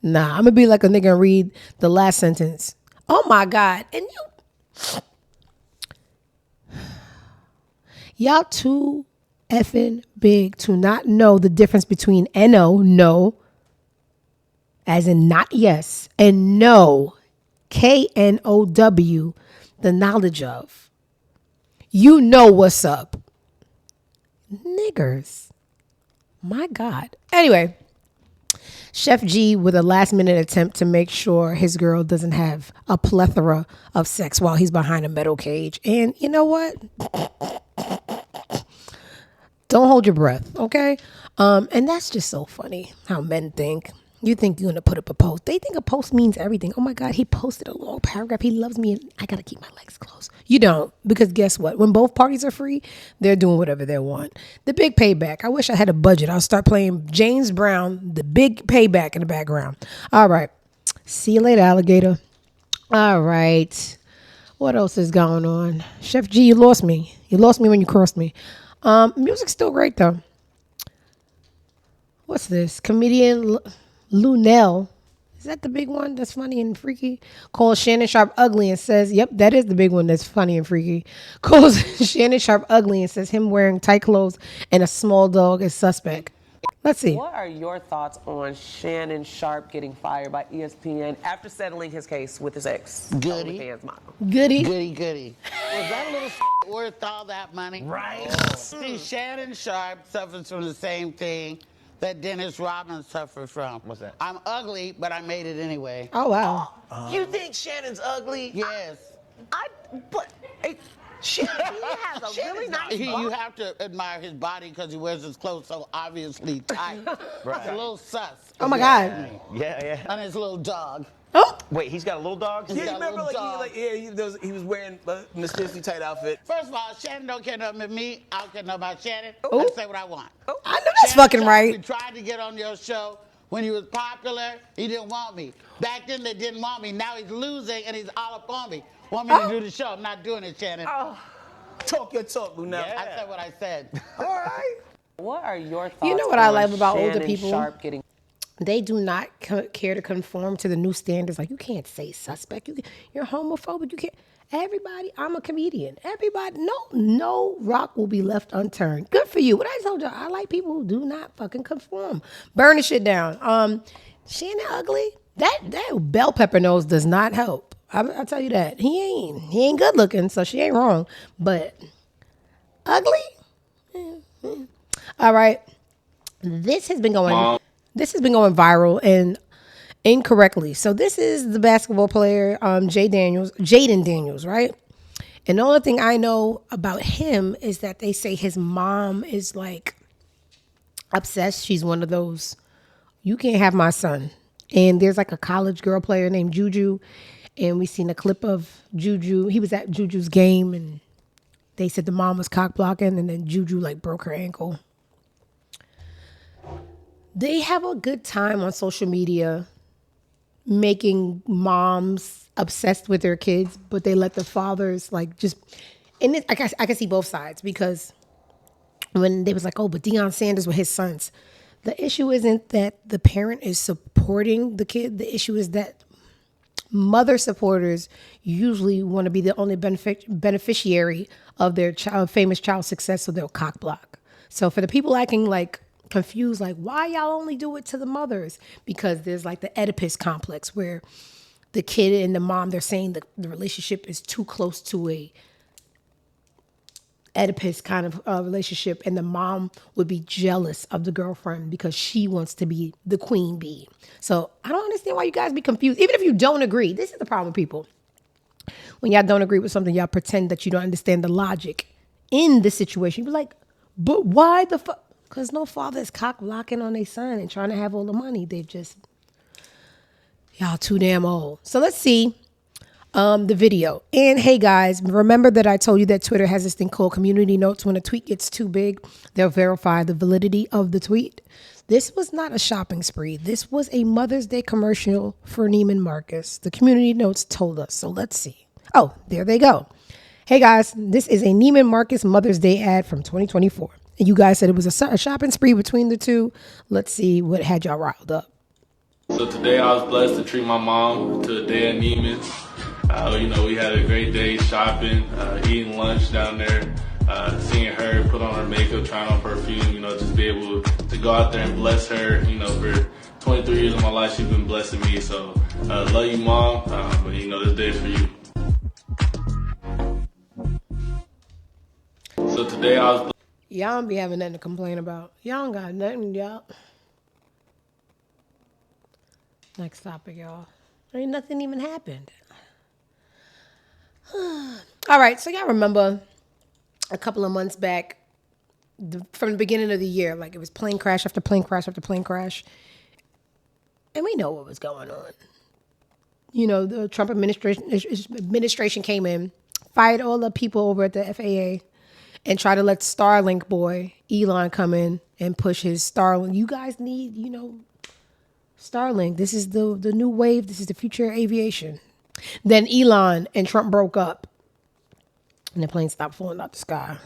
Nah, I'm going to be like a nigga and read the last sentence. Oh my God. And y'all too effing big to not know the difference between N-O, no, as in not yes, and no, K-N-O-W, the knowledge of. You know what's up. Niggers. My God. Anyway, Chef G with a last-minute attempt to make sure his girl doesn't have a plethora of sex while he's behind a metal cage. And you know what? Don't hold your breath, okay? And that's just so funny how men think. You think you're going to put up a post. They think a post means everything. Oh, my God, he posted a long paragraph. He loves me, and I got to keep my legs closed. You don't, because guess what? When both parties are free, they're doing whatever they want. The Big Payback. I wish I had a budget. I'll start playing James Brown, The Big Payback in the background. All right. See you later, alligator. All right. What else is going on? Chef G, you lost me. You lost me when you crossed me. Music's still great, though. What's this? Comedian Lunel. Is that the big one that's funny and freaky? Calls Shannon Sharp ugly and says, yep, that is the big one that's funny and freaky. Calls Shannon Sharp ugly and says him wearing tight clothes and a small dog is suspect. Let's see. What are your thoughts on Shannon Sharp getting fired by ESPN after settling his case with his ex? Goody. Goody. Goody. Was that little worth all that money? Right. See, Shannon Sharp suffers from the same thing that Dennis Rodman suffers from. What's that? I'm ugly, but I made it anyway. Oh, wow. You think Shannon's ugly? Yes. He has a really nice body. You have to admire his body because he wears his clothes so obviously tight. Right. It's a little sus. Oh, my God. Yeah. And his little dog. Oh. Wait, he's got a little dog? He's got a little dog. He was wearing a mysteriously tight outfit. First of all, Shannon don't care nothing about me. I don't care nothing about Shannon. Ooh. I say what I want. I know that's fucking right. We tried to get on your show when he was popular. He didn't want me. Back then they didn't want me. Now he's losing and he's all up on me. Want me to do the show? I'm not doing it, Shannon. Talk your talk, Luna. Yeah. I said what I said. All right. What are your thoughts? You know what I on love about older Shannon people? Sharp getting They do not care to conform to the new standards. Like, you can't say suspect. You're homophobic. You can't. Everybody, I'm a comedian. Everybody, no rock will be left unturned. Good for you. What I told you, I like people who do not fucking conform. Burn the shit down. Shannon ugly. That bell pepper nose does not help. I'll tell you that. He ain't good looking, so she ain't wrong. But ugly? All right. This has been going viral and incorrectly. So this is the basketball player, Jaden Daniels, right? And the only thing I know about him is that they say his mom is like obsessed. She's one of those, you can't have my son. And there's like a college girl player named Juju. And we seen a clip of Juju. He was at Juju's game and they said the mom was cock blocking and then Juju like broke her ankle. They have a good time on social media making moms obsessed with their kids, but they let the fathers like just, and I can see both sides, because when they was like, oh, but Deion Sanders with his sons, the issue isn't that the parent is supporting the kid. The issue is that mother supporters usually want to be the only beneficiary of their famous child success, so they'll cock block. So for the people acting like confused, like, why y'all only do it to the mothers? Because there's like the Oedipus complex where the kid and the mom, they're saying that the relationship is too close to a Oedipus kind of relationship, and the mom would be jealous of the girlfriend because she wants to be the queen bee. So I don't understand why you guys be confused. Even if you don't agree, this is the problem with people. When y'all don't agree with something, y'all pretend that you don't understand the logic in the situation. You're like, but why the fuck? Because no father is cock blocking on their son and trying to have all the money. They've just, y'all too damn old. So let's see the video. And hey guys, remember that I told you that Twitter has this thing called community notes. When a tweet gets too big, they'll verify the validity of the tweet. This was not a shopping spree. This was a Mother's Day commercial for Neiman Marcus. The community notes told us. So let's see. Oh, there they go. Hey guys, this is a Neiman Marcus Mother's Day ad from 2024. And you guys said it was a shopping spree between the two. Let's see what had y'all riled up. So today I was blessed to treat my mom to a day at Neiman's. We had a great day shopping, eating lunch down there, seeing her put on her makeup, trying on perfume, just be able to go out there and bless her. For 23 years of my life, she's been blessing me. So love you, Mom. This day is for you. So today I was. Y'all don't be having nothing to complain about. Y'all don't got nothing, y'all. Next topic, y'all. Ain't nothing even happened. All right, so y'all remember a couple of months back, from the beginning of the year, like it was plane crash after plane crash after plane crash. And we know what was going on. You know, the Trump administration came in, fired all the people over at the FAA, and tried to let Starlink boy Elon come in and push his Starlink. You guys need, Starlink. This is the new wave. This is the future of aviation. Then Elon and Trump broke up, and the plane stopped falling out the sky.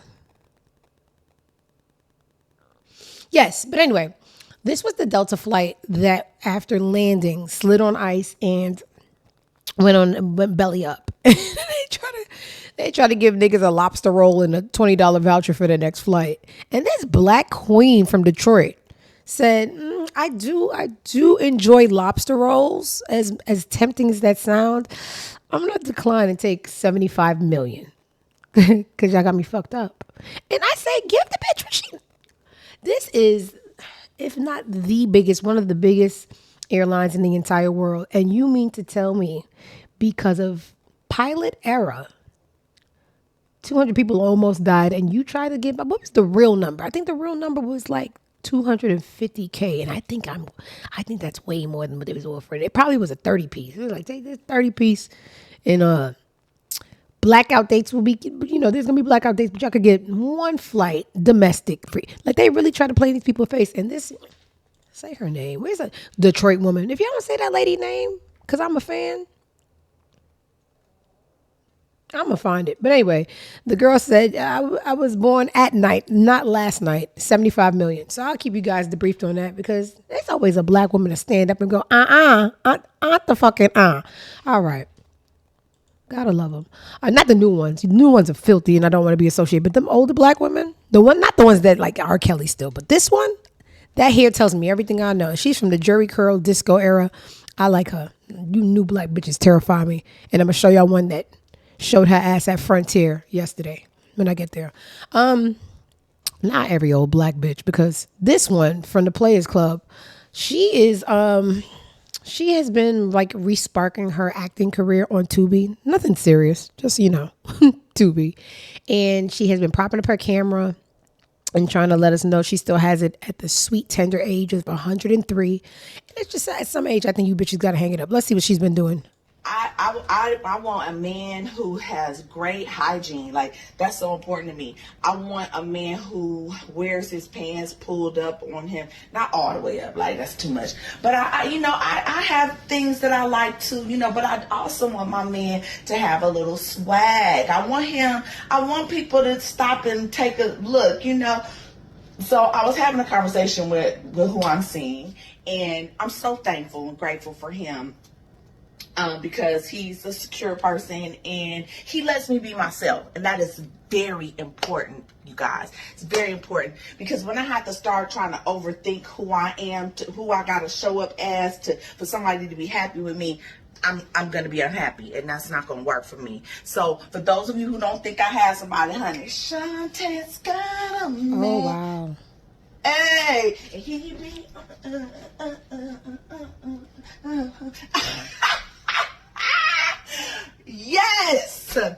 Yes, but anyway, this was the Delta flight that after landing slid on ice and went belly up. they try to give niggas a lobster roll and a $20 voucher for the next flight. And this black queen from Detroit said, I do enjoy lobster rolls, as tempting as that sound. I'm gonna decline and take $75 million because y'all got me fucked up. And I say, give the bitch what she. This is, if not the biggest, one of the biggest airlines in the entire world. And you mean to tell me, because of pilot error, 200 people almost died, and you try to get, what was the real number? I think the real number was like 250K, and I think that's way more than what they was offering. It probably was a 30 piece. It was like, take this 30 piece, and blackout dates will be, there's gonna be blackout dates, but y'all could get one flight domestic free. Like, they really try to play these people's face. And this, say her name. Where's a Detroit woman? If y'all don't say that lady name, because I'm a fan, I'm gonna find it. But anyway, the girl said, I was born at night, not last night, 75 million. So I'll keep you guys debriefed on that, because there's always a black woman to stand up and go, the fucking all right. Gotta love them. Not the new ones. The new ones are filthy, and I don't want to be associated. But them older black women, not the ones that like R. Kelly still, but this one, that hair tells me everything I know. She's from the Jerry curl disco era. I like her. You new black bitches terrify me, and I'm gonna show y'all one that showed her ass at Frontier yesterday when I get there. Not every old black bitch, because this one from the Players Club, she is she has been like resparking her acting career on Tubi. Nothing serious, just Tubi. And she has been propping up her camera and trying to let us know she still has it at the sweet tender age of 103. And it's just at some age, I think you bitches got to hang it up. Let's see what she's been doing. I want a man who has great hygiene. Like, that's so important to me. I want a man who wears his pants pulled up on him, not all the way up, like that's too much. But I have things that I like to, but I also want my man to have a little swag. I want people to stop and take a look, So I was having a conversation with who I'm seeing, and I'm so thankful and grateful for him. Because he's a secure person and he lets me be myself. And that is very important, you guys. It's very important, because when I have to start trying to overthink who I am, to who I got to show up as for somebody to be happy with me, I'm going to be unhappy, and that's not going to work for me. So for those of you who don't think I have somebody, honey, Shantae's got a man. Oh, wow. Hey, he be yes, and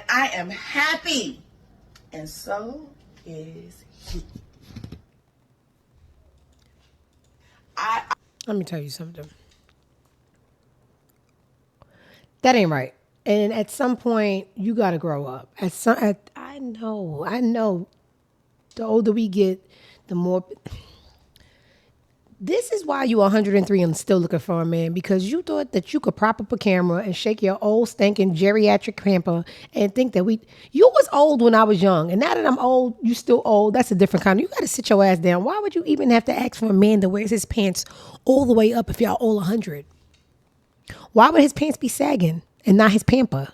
I am happy, and so is he. Let me tell you something. That ain't right. And at some point, you got to grow up. I know. The older we get, the more. This is why you 103 and still looking for a man, because you thought that you could prop up a camera and shake your old stinking geriatric pamper and think that you was old when I was young, and now that I'm old, you still old. That's a different kind. You got to sit your ass down. Why would you even have to ask for a man that wears his pants all the way up if y'all all 100? Why would his pants be sagging and not his pamper?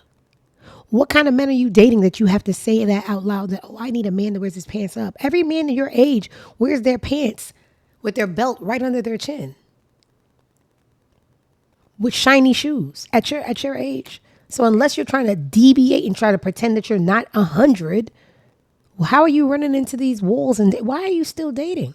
What kind of men are you dating that you have to say that out loud, that, I need a man that wears his pants up? Every man in your age wears their pants with their belt right under their chin, with shiny shoes at your age. So unless you're trying to deviate and try to pretend that you're not 100, well, how are you running into these walls? And why are you still dating?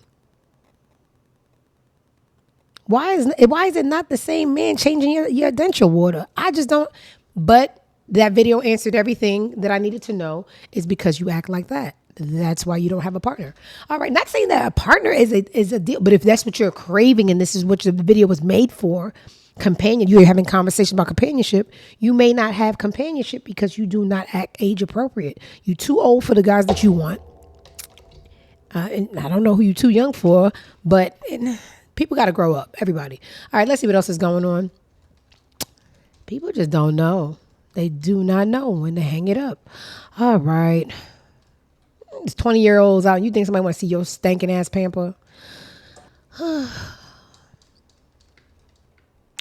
Why is it not the same man changing your denture water? I just don't. But that video answered everything that I needed to know. Is because you act like that. That's why you don't have a partner. All right, not saying that a partner is a deal, but if that's what you're craving and this is what the video was made for, you're having conversations about companionship, you may not have companionship because you do not act age appropriate. You're too old for the guys that you want. And I don't know who you're too young for, but people got to grow up, everybody. All right, let's see what else is going on. People just don't know. They do not know when to hang it up. All right. It's 20-year-olds out. You think somebody want to see your stankin' ass pamper?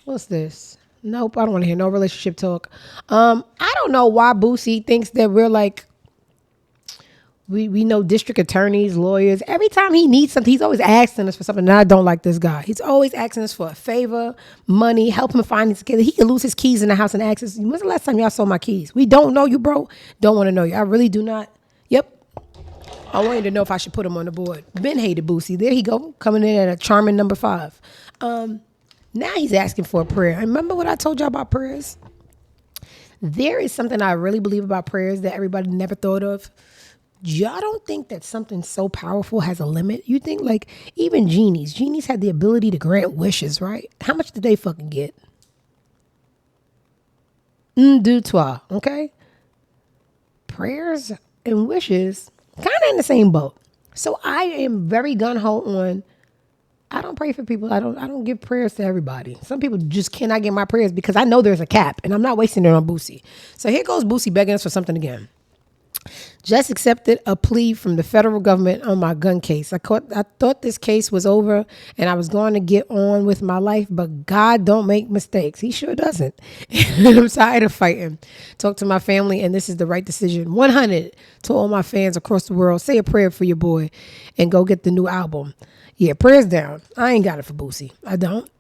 What's this? Nope, I don't want to hear no relationship talk. I don't know why Boosie thinks that we're like, we know district attorneys, lawyers. Every time he needs something, he's always asking us for something. And I don't like this guy. He's always asking us for a favor, money, help him find his keys. He could lose his keys in the house and ask us, when's the last time y'all saw my keys? We don't know you, bro. Don't want to know you. I really do not. Yep. I want you to know if I should put him on the board. Ben hated Boosie. There he go, coming in at a charming number 5. Now he's asking for a prayer. Remember what I told y'all about prayers? There is something I really believe about prayers that everybody never thought of. Y'all don't think that something so powerful has a limit? You think like even genies had the ability to grant wishes, right? How much did they fucking get? Du toi, okay? Prayers and wishes, kind of in the same boat. So I am very gun-ho on, I don't pray for people. I don't give prayers to everybody. Some people just cannot get my prayers because I know there's a cap and I'm not wasting it on Boosie. So here goes Boosie begging us for something again. Just accepted a plea from the federal government on my gun case. I thought this case was over and I was going to get on with my life, but God don't make mistakes. He sure doesn't. I'm tired of fighting. Talk to my family and this is the right decision. 100 to all my fans across the world. Say a prayer for your boy and go get the new album. Yeah, prayers down. I ain't got it for Boosie. I don't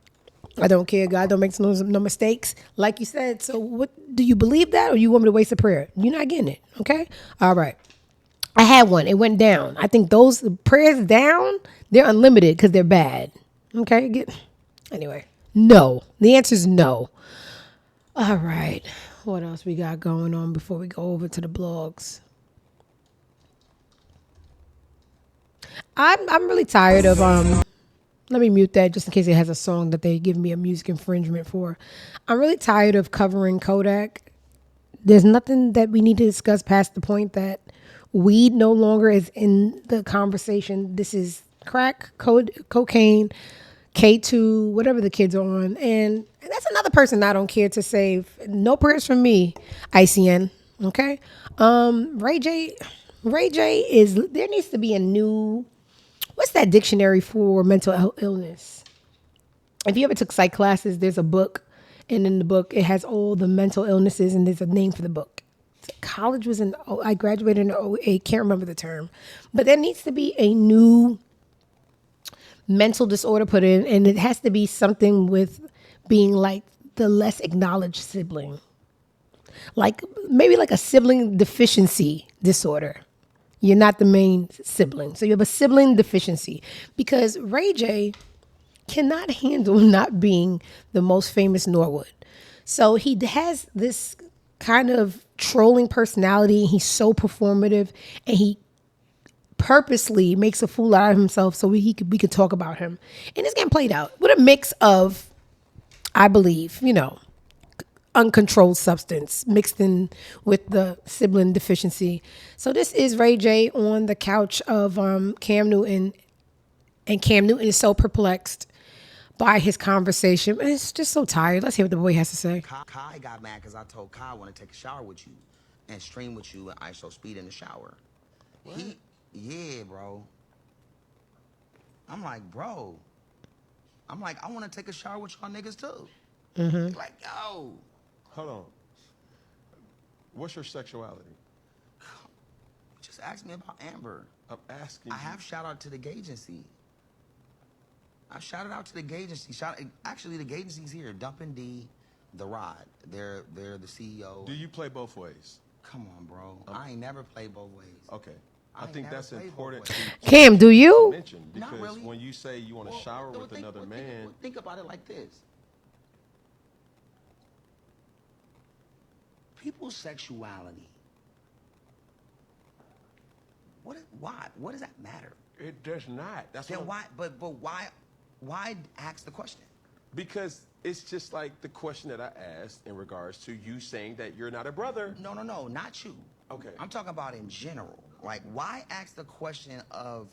care. God don't make no mistakes. Like you said, so what do you believe that or you want me to waste a prayer? You're not getting it, okay? All right. I had one. It went down. I think those prayers down, they're unlimited because they're bad. Okay? Anyway, no. The answer is no. All right. What else we got going on before we go over to the blogs? I'm really tired of let me mute that just in case it has a song that they give me a music infringement for. I'm really tired of covering Kodak. There's nothing that we need to discuss past the point that weed no longer is in the conversation. This is crack, cocaine, K2, whatever the kids are on. And that's another person I don't care to save. No prayers from me, ICN. Okay? Ray J is, there needs to be a new, what's that dictionary for mental illness? If you ever took psych classes, there's a book, and in the book, it has all the mental illnesses, and there's a name for the book. College was I graduated in 08, can't remember the term. But there needs to be a new mental disorder put in, and it has to be something with being like the less acknowledged sibling. Like, maybe like a sibling deficiency disorder. You're not the main sibling. So you have a sibling deficiency. Because Ray J cannot handle not being the most famous Norwood. So he has this kind of trolling personality. He's so performative. And he purposely makes a fool out of himself so we could talk about him. And it's getting played out with a mix of, I believe, uncontrolled substance mixed in with the sibling deficiency. So this is Ray J on the couch of Cam Newton, and Cam Newton is so perplexed by his conversation. And it's just so tired. Let's hear what the boy has to say. Kai got mad because I told Kai I want to take a shower with you and stream with you at ISO speed in the shower. What? Yeah, bro. I'm like, bro. I want to take a shower with y'all niggas too. Mm-hmm. Like, yo. Hold on. What's your sexuality? Just ask me about Amber. I'm asking I have shout out to the gay agency. I've shouted out to the gay agency. Actually, the gay agency's here. Dumpin' D, The Rod. They're the CEO. Do you play both ways? Come on, bro. I ain't never played both ways. Okay. I think that's important. Cam, do you? Mention because Not really. when you say you want to shower with another man, think about it like this. People's sexuality. Why? What does that matter? it does not. That's Then what why? But why ask the question? because it's just like the question that I asked in regards to you saying that you're not a brother. No, not you. Okay. I'm talking about in general. Like, why ask the question of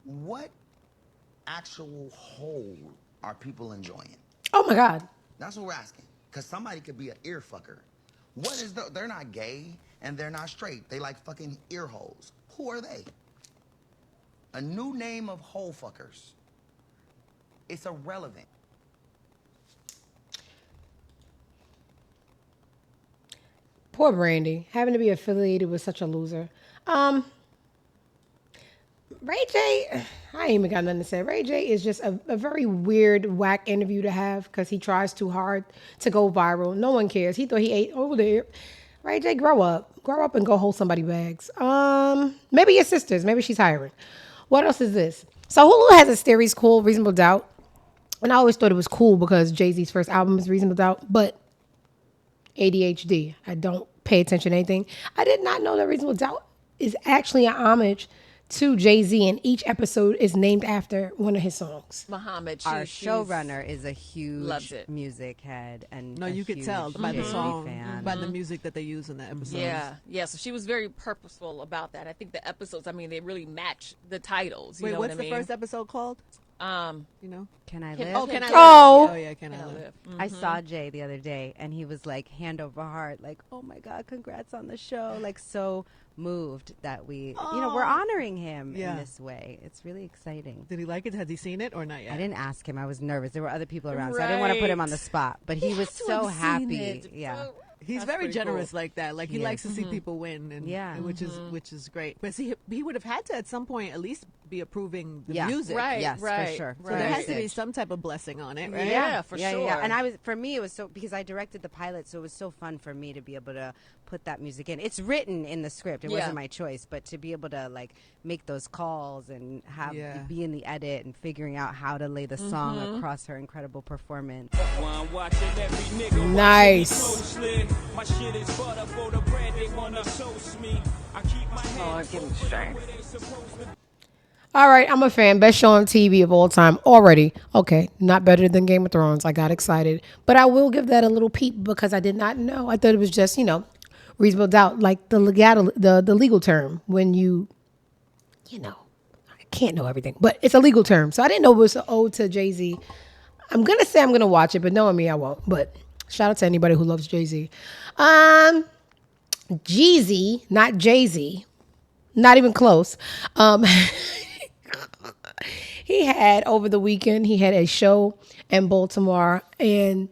what actual whole are people enjoying? Oh my God. That's what we're asking. Because somebody could be an ear fucker. What is they're not gay and they're not straight. They like fucking ear holes. Who are they? A new name of hole fuckers. It's irrelevant. Poor Brandy, having to be affiliated with such a loser. Ray J, I ain't even got nothing to say. Ray J is just a very weird, whack interview to have because he tries too hard to go viral. No one cares. He thought he ate over there. Ray J, grow up. Grow up and go hold somebody's bags. Maybe your sisters. Maybe she's hiring. What else is this? So Hulu has a series called Reasonable Doubt. And I always thought it was cool because Jay-Z's first album is Reasonable Doubt. But ADHD. I don't pay attention to anything. I did not know that Reasonable Doubt is actually an homage to Jay-Z, and each episode is named after one of his songs. Muhammad, our showrunner is a huge it. music head, and No, a you could huge tell by the Jay-Z song, fan. by the music that they use in the episodes. Yeah. So she was very purposeful about that. I think the episodes, I mean, they really match the titles. You Wait, know what's what I the mean? first episode called? You know, Can I Can- live? oh, Can I Live? Oh. Oh, yeah, Can I Live? I Mhm. saw Jay the other day, and he was like hand over heart, like, "Oh my God, congrats on the show!" Like so moved that we're honoring him Yeah. in this way. It's really exciting. Did he like it? Has he seen it or not yet? I didn't ask him. I was nervous. There were other people around, so I didn't want to put him on the spot. But he was so happy. Yeah. He's That's very pretty generous cool. like that. Like he He likes is. to see Mhm. people win, and Yeah. which is great. But see, he would have had to at some point at least be approving the Yeah. music, Right, Yes, for right, sure. So there has to be Right. some type of blessing on it, right? Yeah, for sure. And for me, it was so because I directed the pilot, so it was so fun for me to be able to put that music in. It's written in the script; it Yeah. wasn't my choice, but to be able to like make those calls and have be in the edit and figuring out how to lay the song Mhm. across her incredible performance. Nice. Oh, give me strength. All right, I'm a fan. Best show on TV of all time already. Okay, not better than Game of Thrones. I got excited. But I will give that a little peep because I did not know. I thought it was just, reasonable doubt, like the legal term when I can't know everything, but it's a legal term. So I didn't know it was an ode to Jay-Z. I'm going to say I'm going to watch it, but knowing me, I won't. But shout out to anybody who loves Jay-Z. Jeezy, not Jay-Z. Not even close. He had over the weekend, he had a show in Baltimore and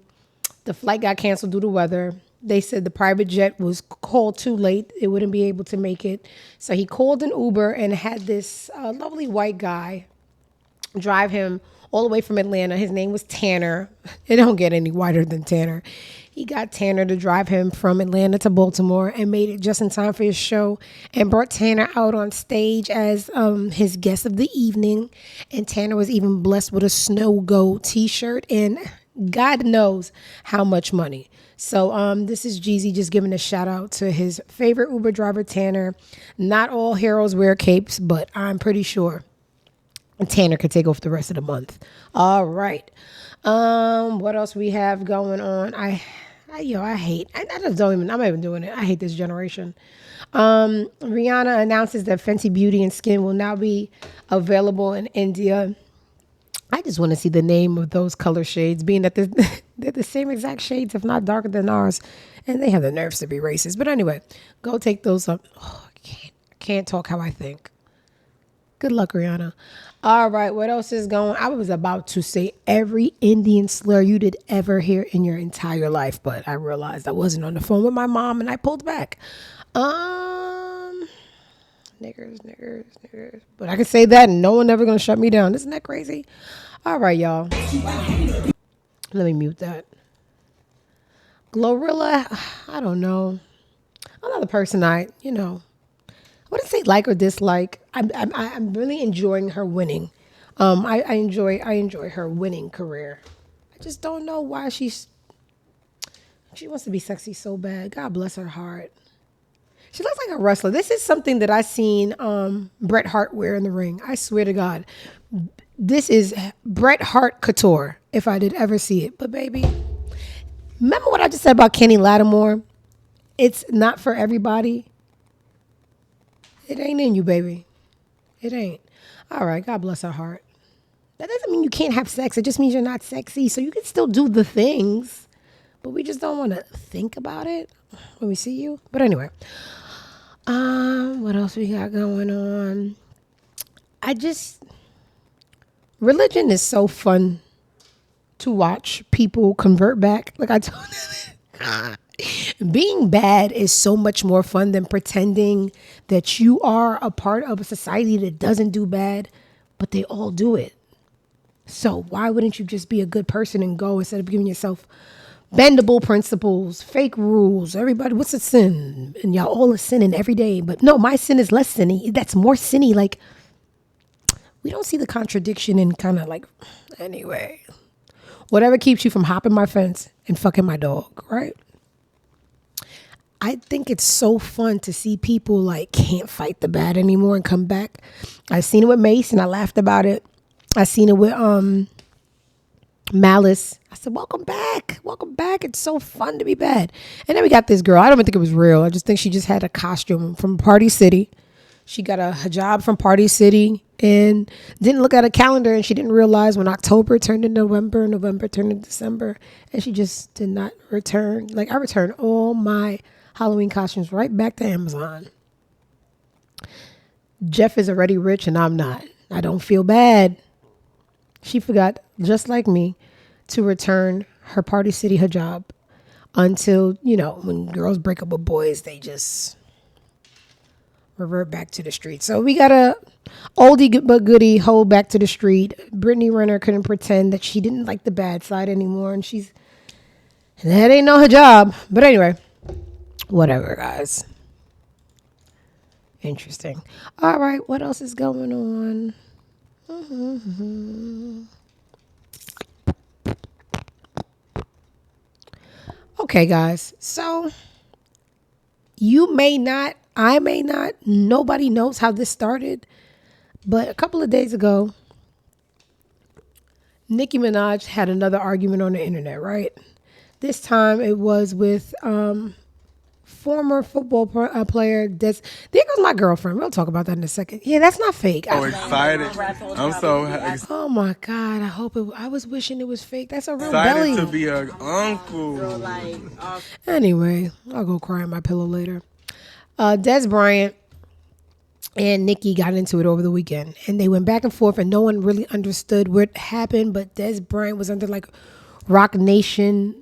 the flight got canceled due to weather. They said the private jet was called too late. It wouldn't be able to make it. So he called an Uber and had this lovely white guy drive him all the way from Atlanta. His name was Tanner. It don't get any whiter than Tanner. He got Tanner to drive him from Atlanta to Baltimore and made it just in time for his show and brought Tanner out on stage as his guest of the evening. And Tanner was even blessed with a Snow Go t-shirt and God knows how much money. So this is Jeezy just giving a shout out to his favorite Uber driver, Tanner. Not all heroes wear capes, but I'm pretty sure Tanner could take off the rest of the month. All right. What else we have going on? I hate. I'm not even doing it. I hate this generation. Rihanna announces that Fenty Beauty and Skin will now be available in India. I just want to see the name of those color shades, being that they're the same exact shades, if not darker than ours, and they have the nerves to be racist. But anyway, go take those up. Oh, I can't talk how I think. Good luck, Rihanna. All right, what else is going on? I was about to say every Indian slur you did ever hear in your entire life, but I realized I wasn't on the phone with my mom and I pulled back. Niggers. But I can say that and no one ever going to shut me down. Isn't that crazy? All right, y'all. Let me mute that. Glorilla, I don't know. Another person I wouldn't say like or dislike. I'm really enjoying her winning. I enjoy her winning career. I just don't know why she wants to be sexy so bad. God bless her heart. She looks like a wrestler. This is something that I seen Bret Hart wear in the ring. I swear to God. This is Bret Hart couture, if I did ever see it. But baby, remember what I just said about Kenny Lattimore? It's not for everybody. It ain't in you, baby. It ain't. All right, God bless her heart. That doesn't mean you can't have sex. It just means you're not sexy. So you can still do the things, but we just don't want to think about it when we see you. But anyway, what else we got going on? Religion is so fun to watch people convert back. Like I told you, being bad is so much more fun than pretending that you are a part of a society that doesn't do bad, but they all do it. So why wouldn't you just be a good person and go instead of giving yourself bendable principles, fake rules? Everybody, what's a sin? And y'all all are sinning every day. But no, my sin is less sinny. That's more sinny. Like, we don't see the contradiction in kind of like, anyway, whatever keeps you from hopping my fence and fucking my dog, right? I think it's so fun to see people like can't fight the bad anymore and come back. I've seen it with Mace and I laughed about it. I seen it with Malice. I said, welcome back. Welcome back. It's so fun to be bad. And then we got this girl. I don't even think it was real. I just think she just had a costume from Party City. She got a hijab from Party City and didn't look at a calendar, and she didn't realize when October turned into November, November turned into December, and she just did not return. Like, I returned all my Halloween costumes right back to Amazon. Jeff is already rich and I'm not. I don't feel bad. She forgot, just like me, to return her Party City hijab until, when girls break up with boys, they just revert back to the street. So we got a oldie but goodie hold back to the street. Brittany Renner couldn't pretend that she didn't like the bad side anymore, and that ain't no hijab. But anyway, whatever, guys. Interesting. All right, what else is going on? Okay, guys. So you may not, I may not, nobody knows how this started, but a couple of days ago, Nicki Minaj had another argument on the internet, right? This time it was with former football player Dez. There goes my girlfriend. We'll talk about that in a second. Yeah, that's not fake. I'm excited. I'm so excited. Oh my God. I was wishing it was fake. That's a real excited belly. To be an uncle. Anyway, I'll go cry on my pillow later. Dez Bryant and Nicki got into it over the weekend, and they went back and forth, and no one really understood what happened, but Dez Bryant was under like Rock Nation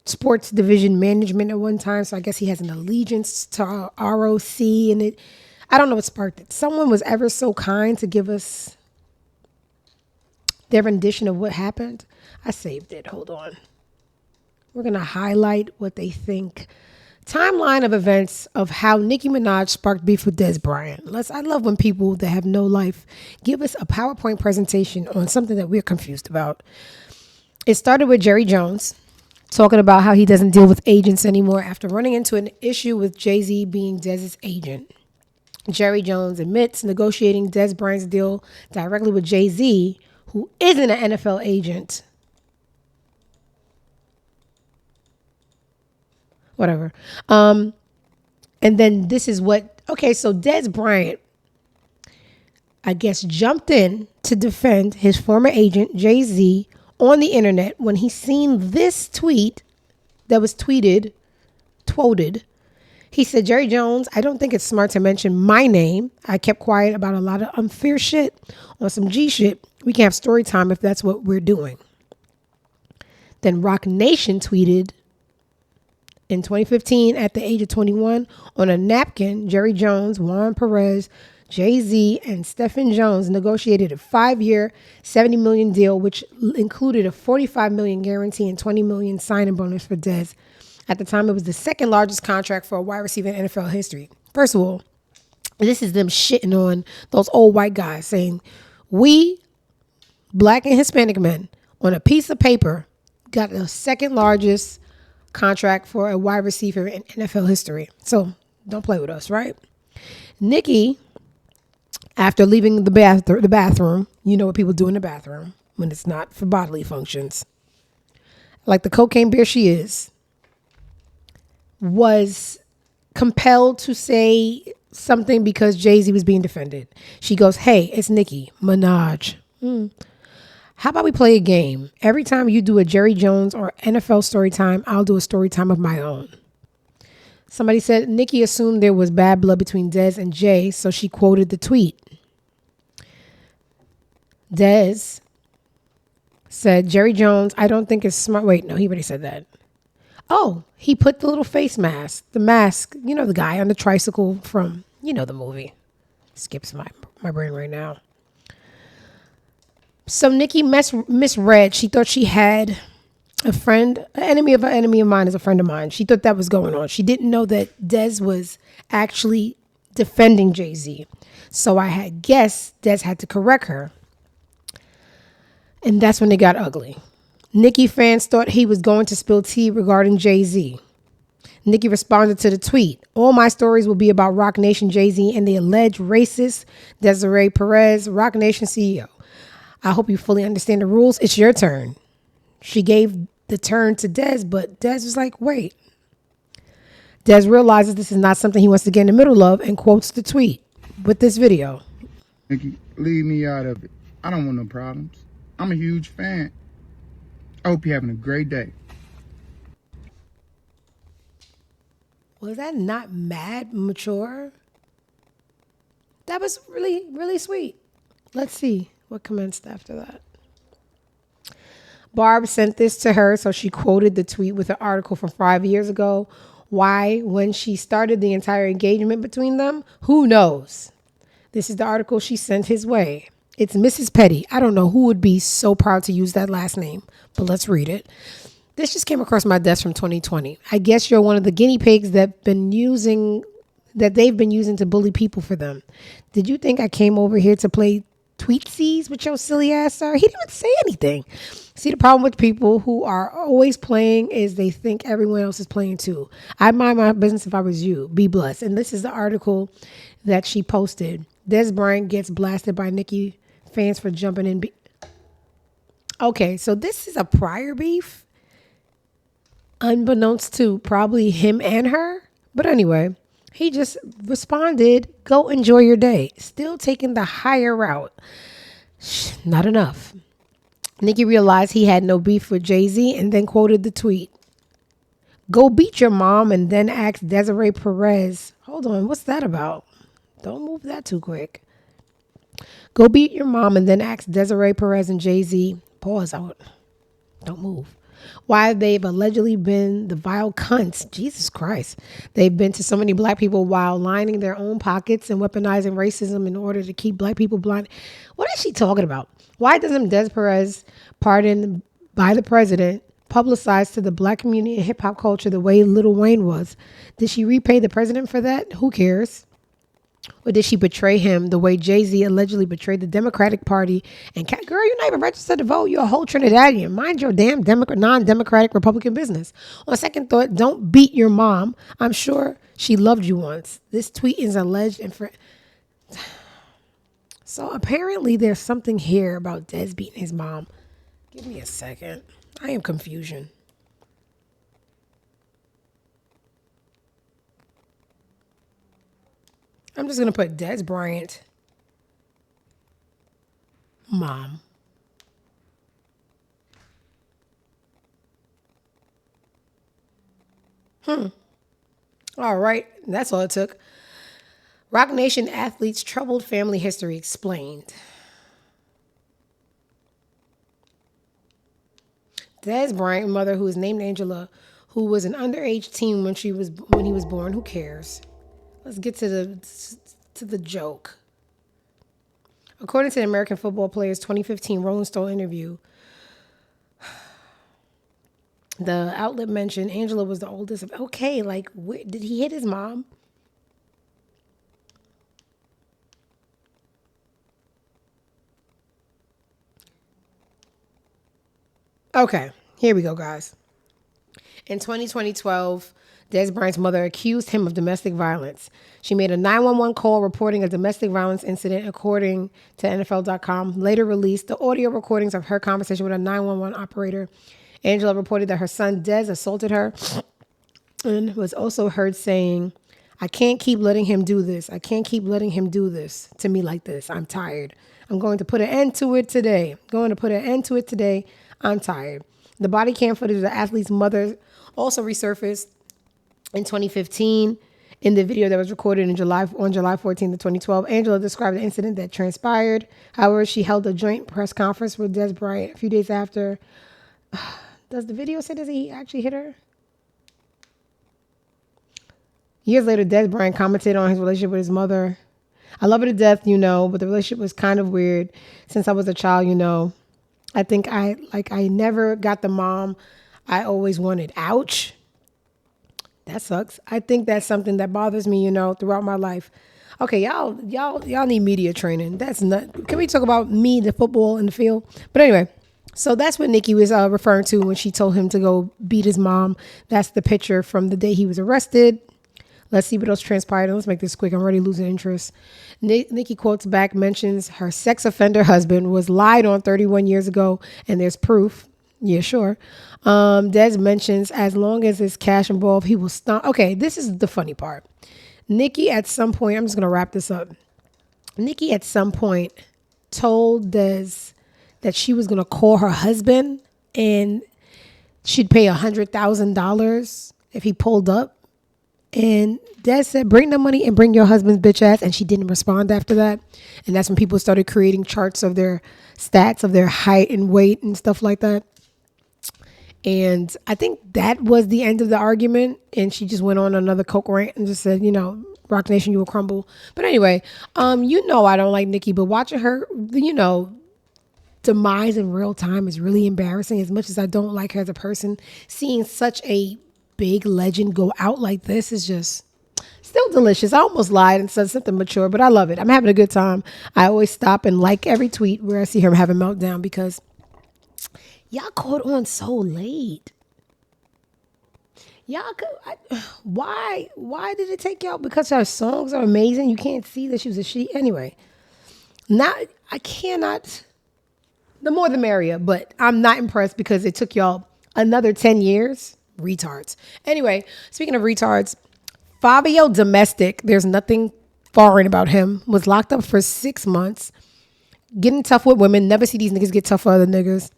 sports division management at one time, so I guess he has an allegiance to ROC, and I don't know what sparked it. Someone was ever so kind to give us their rendition of what happened. I saved it. Hold on. We're going to highlight what they think. Timeline of events of how Nicki Minaj sparked beef with Dez Bryant. I love when people that have no life give us a PowerPoint presentation on something that we're confused about. It started with Jerry Jones talking about how he doesn't deal with agents anymore after running into an issue with Jay-Z being Dez's agent. Jerry Jones admits negotiating Dez Bryant's deal directly with Jay-Z, who isn't an NFL agent. Whatever. And then this is so Dez Bryant, I guess, jumped in to defend his former agent, Jay-Z, on the internet when he seen this tweet that was tweeted. He said, Jerry Jones, I don't think it's smart to mention my name. I kept quiet about a lot of unfair shit on some G shit. We can have story time if that's what we're doing. Then Rock Nation tweeted in 2015 at the age of 21 on a napkin, Jerry Jones, Juan Perez, Jay-Z and Stephen Jones negotiated a 5-year, $70 million deal, which included a $45 million guarantee and $20 million signing bonus for Dez. At the time, it was the second largest contract for a wide receiver in NFL history. First of all, this is them shitting on those old white guys saying, we, black and Hispanic men, on a piece of paper, got the second largest contract for a wide receiver in NFL history. So don't play with us, right? Nicki, after leaving the bathroom, you know what people do in the bathroom when it's not for bodily functions, like the cocaine bear she is, was compelled to say something because Jay-Z was being defended. She goes, hey, it's Nicki Minaj. How about we play a game? Every time you do a Jerry Jones or NFL story time, I'll do a story time of my own. Somebody said Nicki assumed there was bad blood between Dez and Jay, so she quoted the tweet. Dez said, Jerry Jones, I don't think it's smart. Wait, no, he already said that. Oh, he put the little face mask, the mask, you know, the guy on the tricycle from, you know, the movie. Skips my brain right now. So Nicki misread. She thought she had a friend, an enemy of mine is a friend of mine. She thought that was going on. She didn't know that Dez was actually defending Jay-Z. So I had guessed Dez had to correct her. And that's when it got ugly. Nicki fans thought he was going to spill tea regarding Jay-Z. Nicki responded to the tweet. All my stories will be about Roc Nation Jay-Z and the alleged racist Desiree Perez, Roc Nation CEO. I hope you fully understand the rules. It's your turn. She gave the turn to Dez, but Dez was like, wait. Dez realizes this is not something he wants to get in the middle of and quotes the tweet with this video. Nicki, leave me out of it. I don't want no problems. I'm a huge fan. I hope you're having a great day. Was that not mad mature? That was really, really sweet. Let's see what commenced after that. Barb sent this to her, so she quoted the tweet with an article from 5 years ago. Why, when she started the entire engagement between them? Who knows? This is the article she sent his way. It's Mrs. Petty. I don't know who would be so proud to use that last name, but let's read it. This just came across my desk from 2020. I guess you're one of the guinea pigs they've been using to bully people for them. Did you think I came over here to play tweetsies with your silly ass, sir? He didn't even say anything. See, the problem with people who are always playing is they think everyone else is playing too. I'd mind my business if I was you. Be blessed. And this is the article that she posted. Dez Bryant gets blasted by Nicki fans for jumping in. Okay, so this is a prior beef, unbeknownst to probably him and her. But anyway, he just responded, go enjoy your day. Still taking the higher route. Not enough. Nicki realized he had no beef with Jay-Z and then quoted the tweet. Go beat your mom and then ask Desiree Perez. Hold on, what's that about? Don't move that too quick. Go beat your mom and then ask Desiree Perez and Jay-Z. Pause out. Don't move. Why they've allegedly been the vile cunts. Jesus Christ. They've been to so many black people while lining their own pockets and weaponizing racism in order to keep black people blind. What is she talking about? Why doesn't Des Perez, pardoned by the president, publicized to the black community and hip hop culture the way Lil Wayne was? Did she repay the president for that? Who cares? Or did she betray him the way Jay-Z allegedly betrayed the Democratic Party? And girl, you're not even registered to vote. You're a whole Trinidadian. Mind your damn non-democratic Republican business. On second thought, don't beat your mom. I'm sure she loved you once. This tweet is alleged and so apparently there's something here about Dez beating his mom. Give me a second. I am confusion. I'm just going to put Dez Bryant, mom. All right. That's all it took. Roc Nation athletes' troubled family history explained. Dez Bryant, mother who is named Angela, who was an underage teen when he was born. Who cares? Let's get to the joke. According to the American Football Players 2015 Rolling Stone interview, the outlet mentioned Angela was the oldest. Okay, like, did he hit his mom? Okay, here we go, guys. In 2012, Dez Bryant's mother accused him of domestic violence. She made a 911 call reporting a domestic violence incident, according to NFL.com. Later released the audio recordings of her conversation with a 911 operator. Angela reported that her son Dez assaulted her and was also heard saying, "I can't keep letting him do this. I can't keep letting him do this to me like this. I'm tired. I'm going to put an end to it today. I'm tired." The body cam footage of the athlete's mother also resurfaced in 2015 in the video that was recorded on July 14th of 2012. Angela described the incident that transpired. However, she held a joint press conference with Dez Bryant a few days after. Does the video say that he actually hit her? Years later, Dez Bryant commented on his relationship with his mother. "I love her to death, but the relationship was kind of weird since I was a child, I think I never got the mom I always wanted." Ouch. That sucks. I think that's something that bothers me, throughout my life. Okay, y'all need media training. That's not. Can we talk about me, the football in the field? But anyway, so that's what Nicki was referring to when she told him to go beat his mom. That's the picture from the day he was arrested. Let's see what else transpired. Let's make this quick. I'm already losing interest. Nicki quotes back, mentions her sex offender husband was lied on 31 years ago, and there's proof. Yeah, sure. Dez mentions as long as there's cash involved, he will stop. Okay, this is the funny part. Nicki at some point, I'm just going to wrap this up. Nicki at some point told Dez that she was going to call her husband and she'd pay $100,000 if he pulled up. And Dez said, "Bring the money and bring your husband's bitch ass." And she didn't respond after that. And that's when people started creating charts of their stats, of their height and weight and stuff like that. And I think that was the end of the argument. And she just went on another coke rant and just said, Rock Nation, you will crumble. But anyway, I don't like Nicki, but watching her, demise in real time is really embarrassing. As much as I don't like her as a person, seeing such a big legend go out like this is just still delicious. I almost lied and said something mature, but I love it. I'm having a good time. I always stop and like every tweet where I see her having a meltdown because y'all caught on so late. Why did it take y'all? Because her songs are amazing. You can't see that she was a shitty. Anyway, I cannot. The more the merrier, but I'm not impressed because it took y'all another 10 years. Retards. Anyway, speaking of retards, Fabio Domestic, there's nothing foreign about him, was locked up for 6 months, getting tough with women. Never see these niggas get tough for other niggas.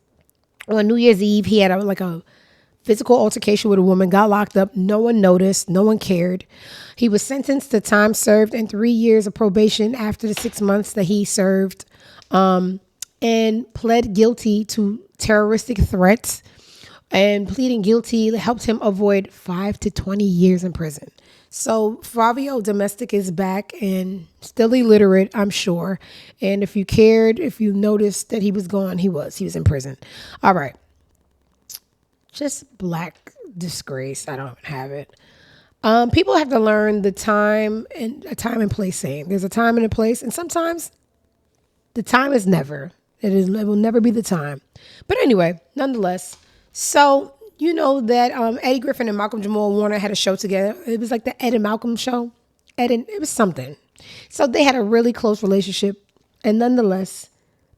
On New Year's Eve, he had a physical altercation with a woman, got locked up. No one noticed. No one cared. He was sentenced to time served and 3 years of probation after the 6 months that he served, and pled guilty to terroristic threats. And pleading guilty helped him avoid 5 to 20 years in prison. So Fabio Domestic is back and still illiterate, I'm sure. And if you cared, if you noticed that he was gone, he was in prison. All right. Just black disgrace. I don't have it. People have to learn a time and place saying. There's a time and a place, and sometimes the time is never. It will never be the time. But anyway, nonetheless. So, that Eddie Griffin and Malcolm Jamal Warner had a show together. It was like the Ed and Malcolm show. It was something. So they had a really close relationship. And nonetheless,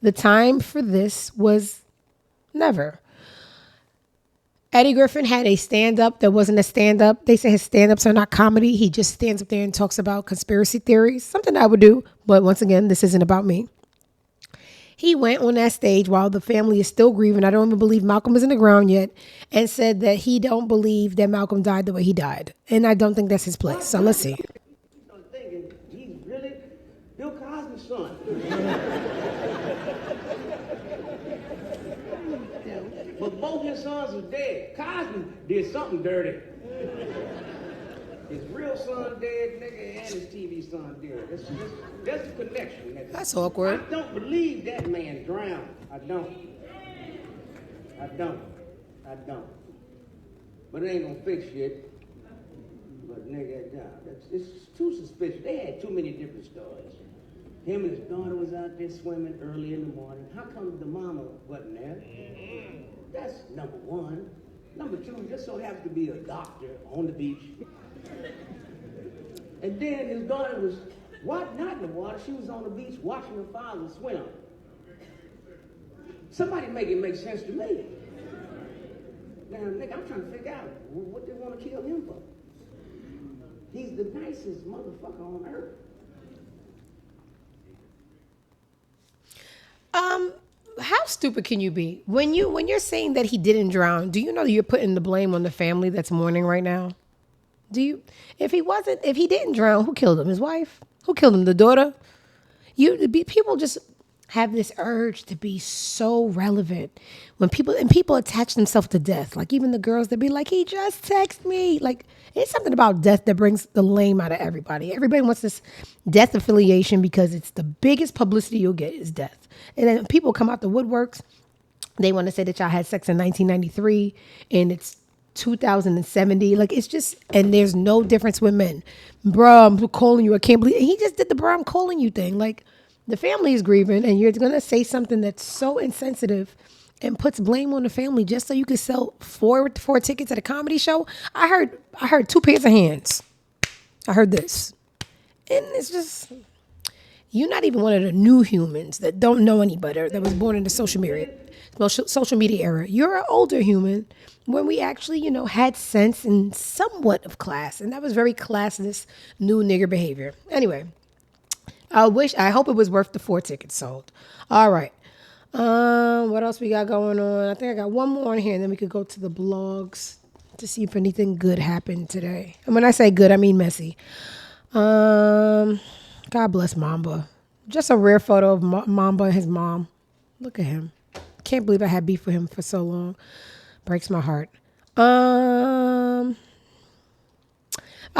the time for this was never. Eddie Griffin had a stand-up that wasn't a stand-up. They say his stand-ups are not comedy. He just stands up there and talks about conspiracy theories. Something I would do. But once again, this isn't about me. He went on that stage while the family is still grieving. I don't even believe Malcolm is in the ground yet, and said that he don't believe that Malcolm died the way he died. And I don't think that's his place. So let's see. He's really Bill Cosby's son. But both his sons are dead. Cosby did something dirty. His real son dead, nigga, and his TV son dead. That's the connection, nigga. That's awkward. I don't believe that man drowned. I don't. But it ain't gonna fix shit. But nigga, it's too suspicious. They had too many different stories. Him and his daughter was out there swimming early in the morning. How come the mama wasn't there? That's number one. Number two, just so happens to be a doctor on the beach. And then his daughter was not in the water. She was on the beach watching her father swim. Somebody make it make sense to me. Now, nigga, I'm trying to figure out what they want to kill him for. He's the nicest motherfucker on earth. How stupid can you be? When you're saying that he didn't drown, do you know that you're putting the blame on the family that's mourning right now? Do you? If he didn't drown, who killed him? His wife? Who killed him? The daughter? People just have this urge to be so relevant when people attach themselves to death. Like even the girls that be like, he just texted me. Like it's something about death that brings the lame out of everybody. Everybody wants this death affiliation because it's the biggest publicity you'll get is death. And then people come out the woodworks. They want to say that y'all had sex in 1993 and it's 2070. Like it's just, and there's no difference with men. Bro, I'm calling you. I can't believe, and he just did the bro, I'm calling you thing. Like the family is grieving and you're going to say something that's so insensitive and puts blame on the family just so you can sell four tickets at a comedy show. I heard 2 pairs of hands. I heard this. And it's just, you're not even one of the new humans that don't know any better, that was born in the social media era. You're an older human when we actually, had sense and somewhat of class. And that was very classless, new nigger behavior. Anyway, I hope it was worth the 4 tickets sold. All right. What else we got going on? I think I got one more in here, and then we could go to the blogs to see if anything good happened today. And when I say good, I mean messy. God bless Mamba. Just a rare photo of Mamba and his mom. Look at him. Can't believe I had beef with him for so long. Breaks my heart. I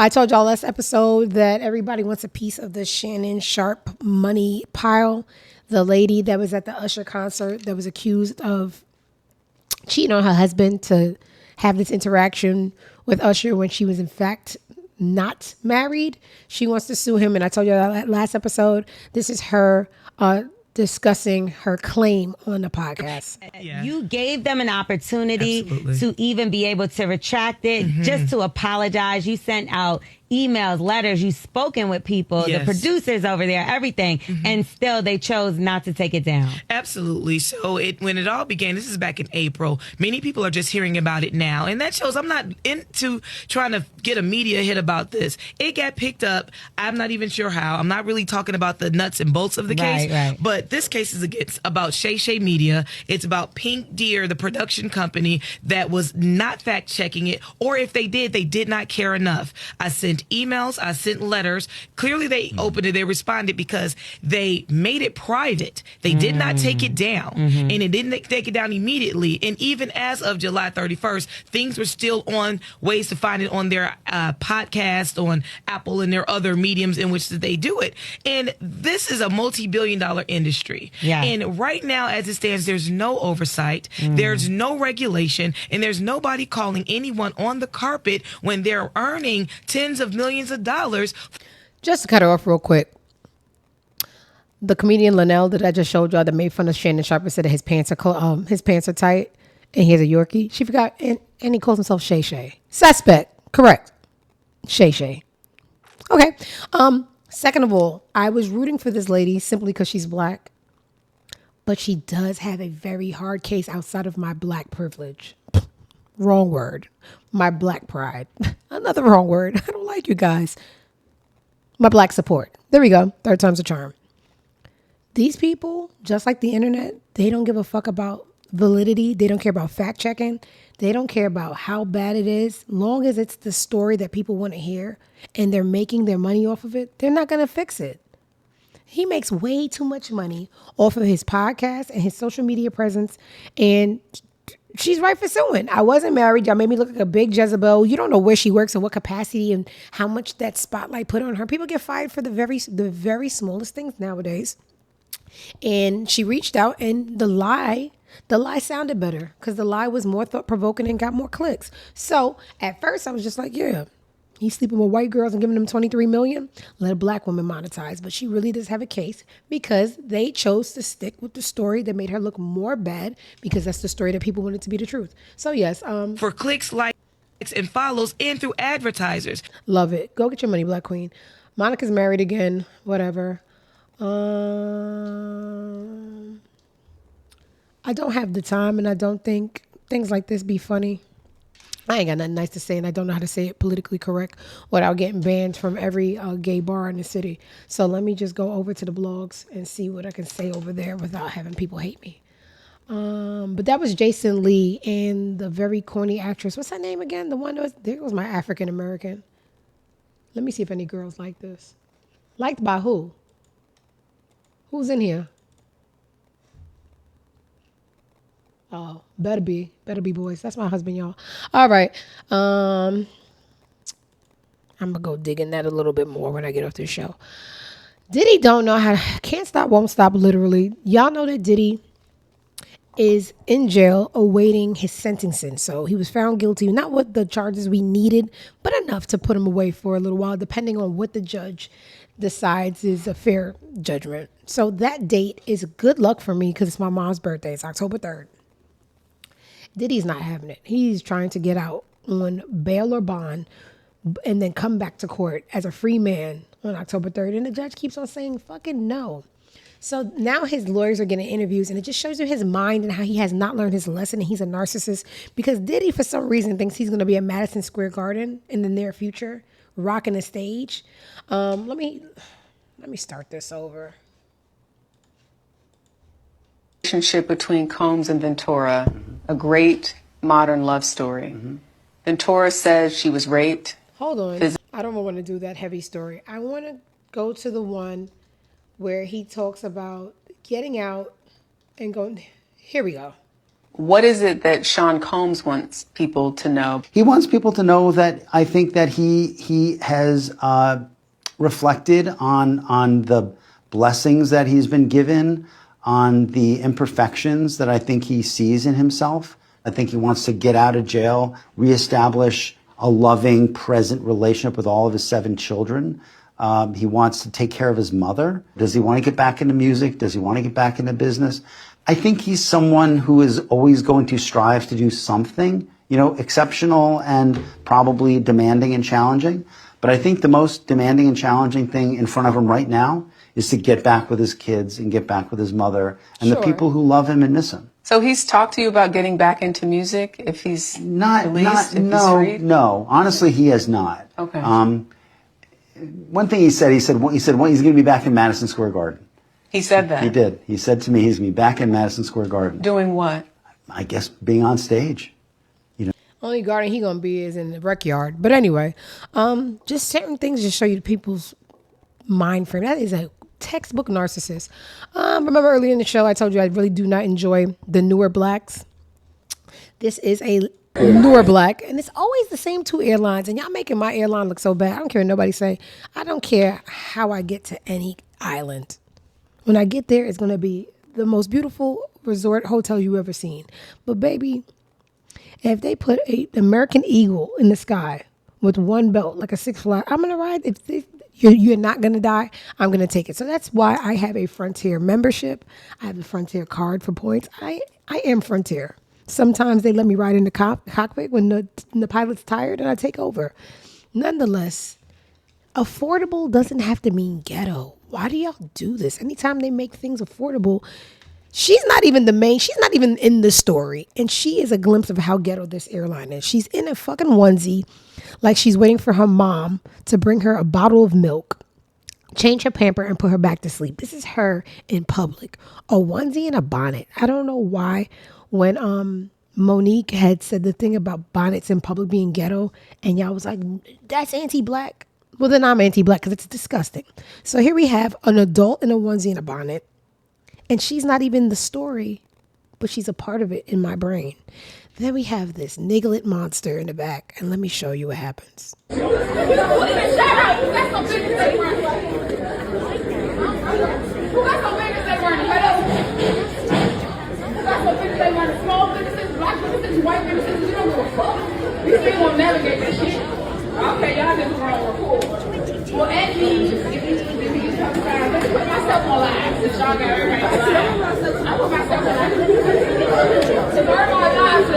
told y'all last episode that everybody wants a piece of the Shannon Sharp money pile. The lady that was at the Usher concert that was accused of cheating on her husband to have this interaction with Usher when she was in fact not married. She wants to sue him. And I told you that last episode. This is her discussing her claim on the podcast. Yeah. You gave them an opportunity to even be able to retract it, just to apologize. You sent out emails, letters, you've spoken with people, the producers over there, everything, and still they chose not to take it down. Absolutely. So when it all began, this is back in April, many people are just hearing about it now, and that shows I'm not into trying to get a media hit about this. It got picked up. I'm not even sure how. I'm not really talking about the nuts and bolts of the case, but this case is about Shay Shay Media. It's about Pink Deer, the production company that was not fact checking it, or if they did not care enough. I sent emails, I sent letters. Clearly they opened it, they responded because they made it private. They did not take it down, and it didn't take it down immediately. And even as of July 31st, things were still on ways to find it on their podcast, on Apple and their other mediums in which they do it. And this is a multi-billion-dollar industry. Yeah. And right now, as it stands, there's no oversight, there's no regulation, and there's nobody calling anyone on the carpet when they're earning tens of millions of dollars. Just to cut her off real quick. The comedian Linnell that I just showed y'all that made fun of Shannon Sharp and said that his pants are tight and he has a Yorkie. She forgot, and he calls himself Shay Shay. Suspect. Correct. Shay Shay. Okay. Second of all, I was rooting for this lady simply because she's black, but she does have a very hard case outside of my black privilege. Wrong word. My black pride. Another wrong word. I don't like you guys. My black support. There we go. Third time's a charm. These people, just like the internet, they don't give a fuck about validity. They don't care about fact checking. They don't care about how bad it is. Long as it's the story that people want to hear and they're making their money off of it, they're not going to fix it. He makes way too much money off of his podcast and his social media presence and she's right for suing. I wasn't married. Y'all made me look like a big Jezebel. You don't know where she works and what capacity and how much that spotlight put on her. People get fired for the very smallest things nowadays. And she reached out, and the lie sounded better because the lie was more thought provoking and got more clicks. So at first, I was just like, yeah. He's sleeping with white girls and giving them 23 million. Let a black woman monetize. But she really does have a case because they chose to stick with the story that made her look more bad because that's the story that people wanted to be the truth. So yes. For clicks, likes, and follows, and through advertisers. Love it. Go get your money, Black Queen. Monica's married again. Whatever. I don't have the time, and I don't think things like this be funny. I ain't got nothing nice to say, and I don't know how to say it politically correct without getting banned from every gay bar in the city. So let me just go over to the blogs and see what I can say over there without having people hate me. But that was Jason Lee and the very corny actress. What's her name again? The one that was, there was my African American. Let me see if any girls like this. Liked by who? Who's in here? Oh, better be boys. That's my husband, y'all. All right. I'm gonna go dig in that a little bit more when I get off this show. Diddy don't know how to, can't stop, won't stop, literally. Y'all know that Diddy is in jail awaiting his sentencing. So he was found guilty, not with the charges we needed, but enough to put him away for a little while, depending on what the judge decides is a fair judgment. So that date is good luck for me because it's my mom's birthday. It's October 3rd. Diddy's not having it. He's trying to get out on bail or bond and then come back to court as a free man on October 3rd. And the judge keeps on saying fucking no. So now his lawyers are getting interviews, and it just shows you his mind and how he has not learned his lesson, and he's a narcissist because Diddy, for some reason, thinks he's going to be at Madison Square Garden in the near future, rocking the stage. Let me start this over. Relationship between Combs and Ventura, a great modern love story. Ventura says she was raped. Hold on. I don't want to do that heavy story. I want to go to the one where he talks about getting out and going. Here we go. What is it that Sean Combs wants people to know? He wants people to know that I think that he has reflected on the blessings that he's been given, on the imperfections that I think he sees in himself. I think he wants to get out of jail, reestablish a loving, present relationship with all of his 7 children. He wants to take care of his mother. Does he want to get back into music? Does he want to get back into business? I think he's someone who is always going to strive to do something, exceptional and probably demanding and challenging. But I think the most demanding and challenging thing in front of him right now is to get back with his kids and get back with his mother and the people who love him and miss him. So he's talked to you about getting back into music if he's released, if he's freed? No. Honestly, he has not. Okay. One thing he said he's going to be back in Madison Square Garden. He said that? He did. He said to me he's going to be back in Madison Square Garden. Doing what? I guess being on stage. Only garden he gonna be is in the rec yard. But anyway, just certain things just show you people's mind frame. That is a textbook narcissist. Remember earlier in the show I told you I really do not enjoy the newer blacks. This is a newer black, and it's always the same 2 airlines, and y'all making my airline look so bad. I don't care what nobody say. I don't care how I get to any island. When I get there, it's gonna be the most beautiful resort hotel you ever seen. But baby, if they put an American Eagle in the sky with one belt, like a Six Flags, I'm going to ride. If you're not going to die, I'm going to take it. So that's why I have a Frontier membership. I have a Frontier card for points. I am Frontier. Sometimes they let me ride in the cockpit when the pilot's tired and I take over. Nonetheless, affordable doesn't have to mean ghetto. Why do y'all do this? Anytime they make things affordable, she's not even she's not even in the story. And she is a glimpse of how ghetto this airline is. She's in a fucking onesie, like she's waiting for her mom to bring her a bottle of milk, change her pamper, and put her back to sleep. This is her in public. A onesie and a bonnet. I don't know why when Monique had said the thing about bonnets in public being ghetto, and y'all was like, that's anti-black. Well, then I'm anti-black because it's disgusting. So here we have an adult in a onesie and a bonnet. And she's not even the story but she's a part of it in my brain. Then we have this niglet monster in the back, and let me show you what happens. Okay, y'all just wrong report. Well, at least, if you come around, let me put myself on live. Since y'all got everybody on live. I put myself on live. To burn my lives,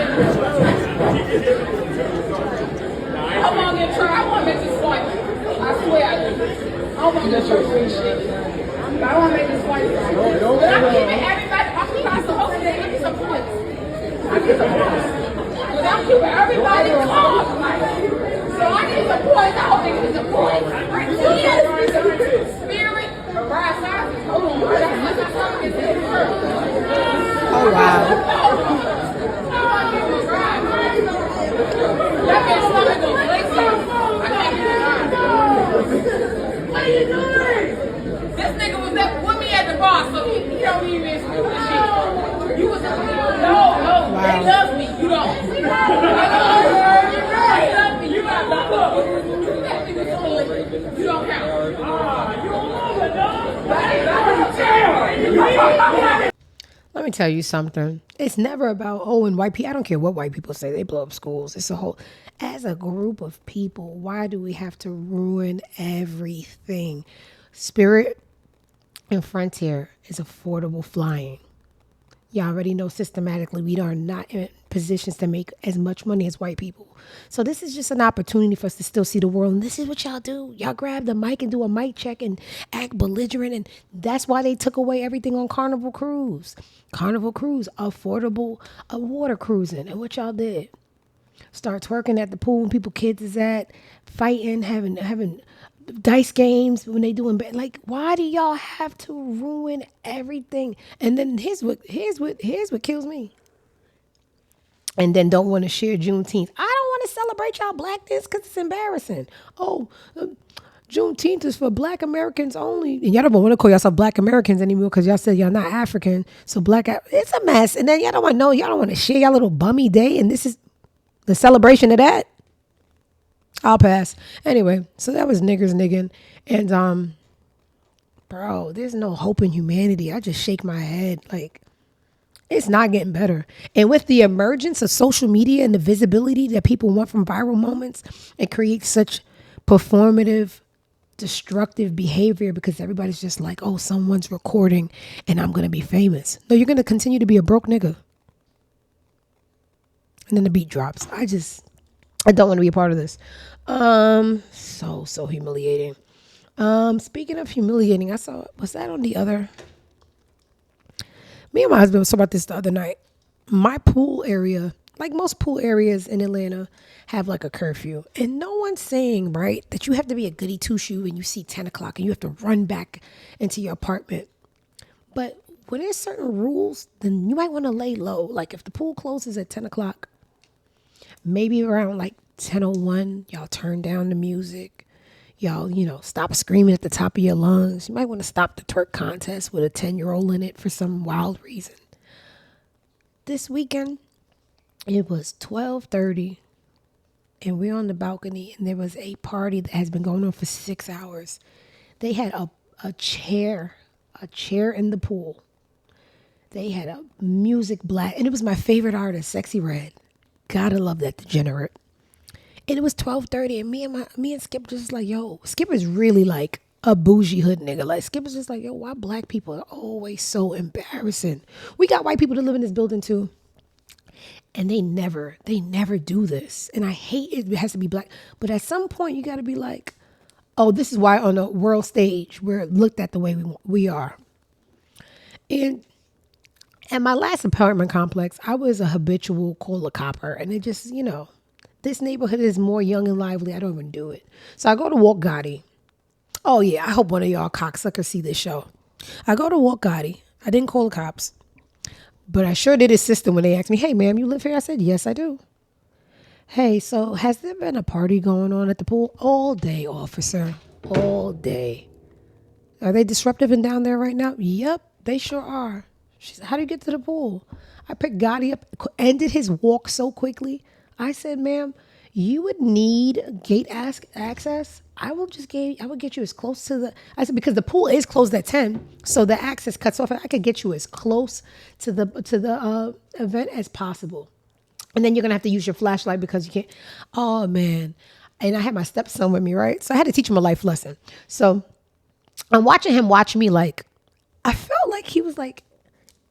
I'm gonna get turned. I want to make this point. I swear I do. I don't want to get church free shit. I want to make this point. But I'm keeping everybody, I'm trying to host it. Give me some points. I need some points. But I'm keeping everybody calm. So I need some points. I hope they get some points. Yes, spirit, rise, hold on. Oh, wow. That man's stomach gonna blink you. I can't get it. What are you doing? This nigga was with me at the bar, so he don't even screw the shit. You was no, they love me. You don't. They love me. You got love. That nigga told you don't count. You don't love it, dog. Let me tell you something. It's never about, and white people, I don't care what white people say, they blow up schools. It's a whole, as a group of people, why do we have to ruin everything? Spirit and Frontier is affordable flying. You already know systematically we are not in positions to make as much money as white people. So this is just an opportunity for us to still see the world. And this is what y'all do. Y'all grab the mic and do a mic check and act belligerent. And that's why they took away everything on Carnival Cruise. Carnival Cruise, affordable water cruising. And what y'all did? Start twerking at the pool when people kids is at, fighting, having dice games when they doing bad. Like, why do y'all have to ruin everything? And then here's what kills me. And then don't want to share Juneteenth. I don't want to celebrate y'all blackness because it's embarrassing. Juneteenth is for Black Americans only. And y'all don't want to call yourself Black Americans anymore because y'all said y'all not African. So it's a mess. And then y'all don't want to share y'all little bummy day. And this is the celebration of that. I'll pass. Anyway, so that was niggers nigging. And, bro, there's no hope in humanity. I just shake my head. Like, it's not getting better. And with the emergence of social media and the visibility that people want from viral moments, it creates such performative, destructive behavior because everybody's just like, oh, someone's recording and I'm going to be famous. No, you're going to continue to be a broke nigga. And then the beat drops. I don't want to be a part of this. So humiliating. Speaking of humiliating, was that on the other? Me and my husband was talking about this the other night. My pool area, like most pool areas in Atlanta, have like a curfew. And no one's saying, right, that you have to be a goody two-shoe and you see 10 o'clock and you have to run back into your apartment. But when there's certain rules, then you might want to lay low. Like if the pool closes at 10 o'clock, maybe around like 10:01, y'all turn down the music. Y'all, stop screaming at the top of your lungs. You might want to stop the twerk contest with a 10-year-old in it for some wild reason. This weekend, it was 12:30, and we're on the balcony, and there was a party that has been going on for 6 hours. They had a chair in the pool. They had a music blast, and it was my favorite artist, Sexy Red. Gotta love that degenerate. And it was 12:30, and me and Skip just like, yo, Skip is really like a bougie hood nigga. Like Skip is just like, yo, why black people are always so embarrassing? We got white people that live in this building too. And they never do this. And I hate it has to be black. But at some point you gotta be like, oh, this is why on the world stage we're looked at the way we are. And at my last apartment complex, I was a habitual call a copper. And it just, this neighborhood is more young and lively. I don't even do it. So I go to Walk Gotti. Oh, yeah. I hope one of y'all cocksuckers see this show. I go to Walk Gotti. I didn't call the cops. But I sure did assist them when they asked me, hey, ma'am, you live here? I said, yes, I do. Hey, so has there been a party going on at the pool? All day, officer. All day. Are they disruptive and down there right now? Yep, they sure are. She said, how do you get to the pool? I picked Gotti up, ended his walk so quickly. I said, ma'am, you would need gate access. I will get you as close to I said, because the pool is closed at 10, so the access cuts off. I could get you as close to the event as possible. And then you're gonna have to use your flashlight because you can't. Oh man. And I had my stepson with me, right? So I had to teach him a life lesson. So I'm watching him watch me like, I felt like he was like,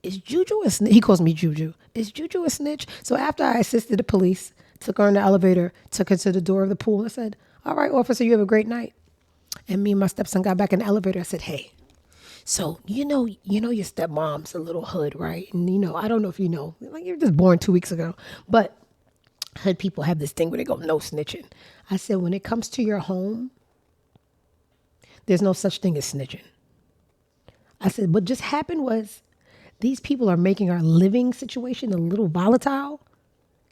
is Juju a snitch? He calls me Juju. Is Juju a snitch? So after I assisted the police, took her in the elevator, took her to the door of the pool, I said, all right, officer, you have a great night. And me and my stepson got back in the elevator. I said, hey, so you know your stepmom's a little hood, right? And I don't know if you know, like you were just born 2 weeks ago, but hood people have this thing where they go, no snitching. I said, when it comes to your home, there's no such thing as snitching. I said, what just happened was these people are making our living situation a little volatile.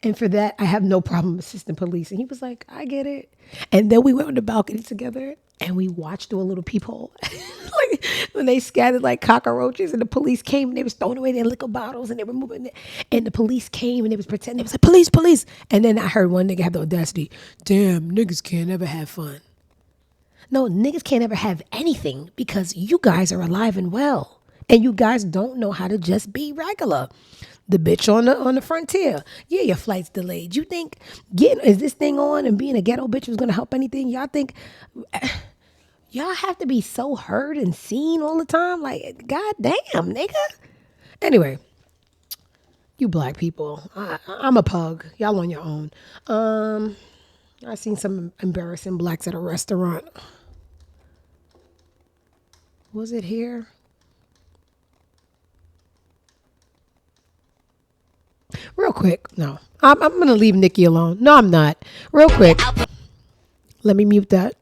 And for that, I have no problem assisting police. And he was like, I get it. And then we went on the balcony together and we watched through a little peephole. Like when they scattered like cockroaches and the police came and they was throwing away their liquor bottles and they were moving it. And the police came and they was pretending, they was like, police, police. And then I heard one nigga have the audacity, damn, niggas can't ever have fun. No, niggas can't ever have anything because you guys are alive and well. And you guys don't know how to just be regular. The bitch on the frontier. Yeah, your flight's delayed. You think is this thing on and being a ghetto bitch was gonna help anything? Y'all think y'all have to be so heard and seen all the time? Like, goddamn, nigga. Anyway, you black people. I'm a pug. Y'all on your own. I seen some embarrassing blacks at a restaurant. Was it here? Real quick. No, I'm going to leave Nicki alone. No, I'm not. Real quick. Let me mute that.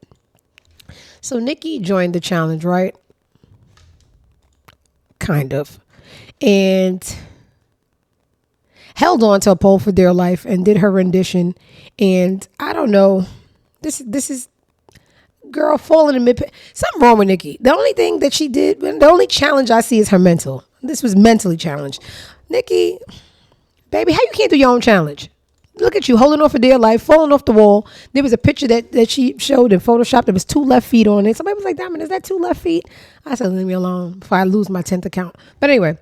So Nicki joined the challenge, right? Kind of. And held on to a pole for dear life and did her rendition. And I don't know. This is girl falling in mid. Something wrong with Nicki. The only thing that she did, the only challenge I see is her mental. This was mentally challenged. Nicki, baby, how you can't do your own challenge? Look at you holding on for dear life, falling off the wall. There was a picture that she showed in Photoshop. There was 2 left feet on it. Somebody was like, Diamond, is that 2 left feet? I said, leave me alone before I lose my 10th account. But anyway,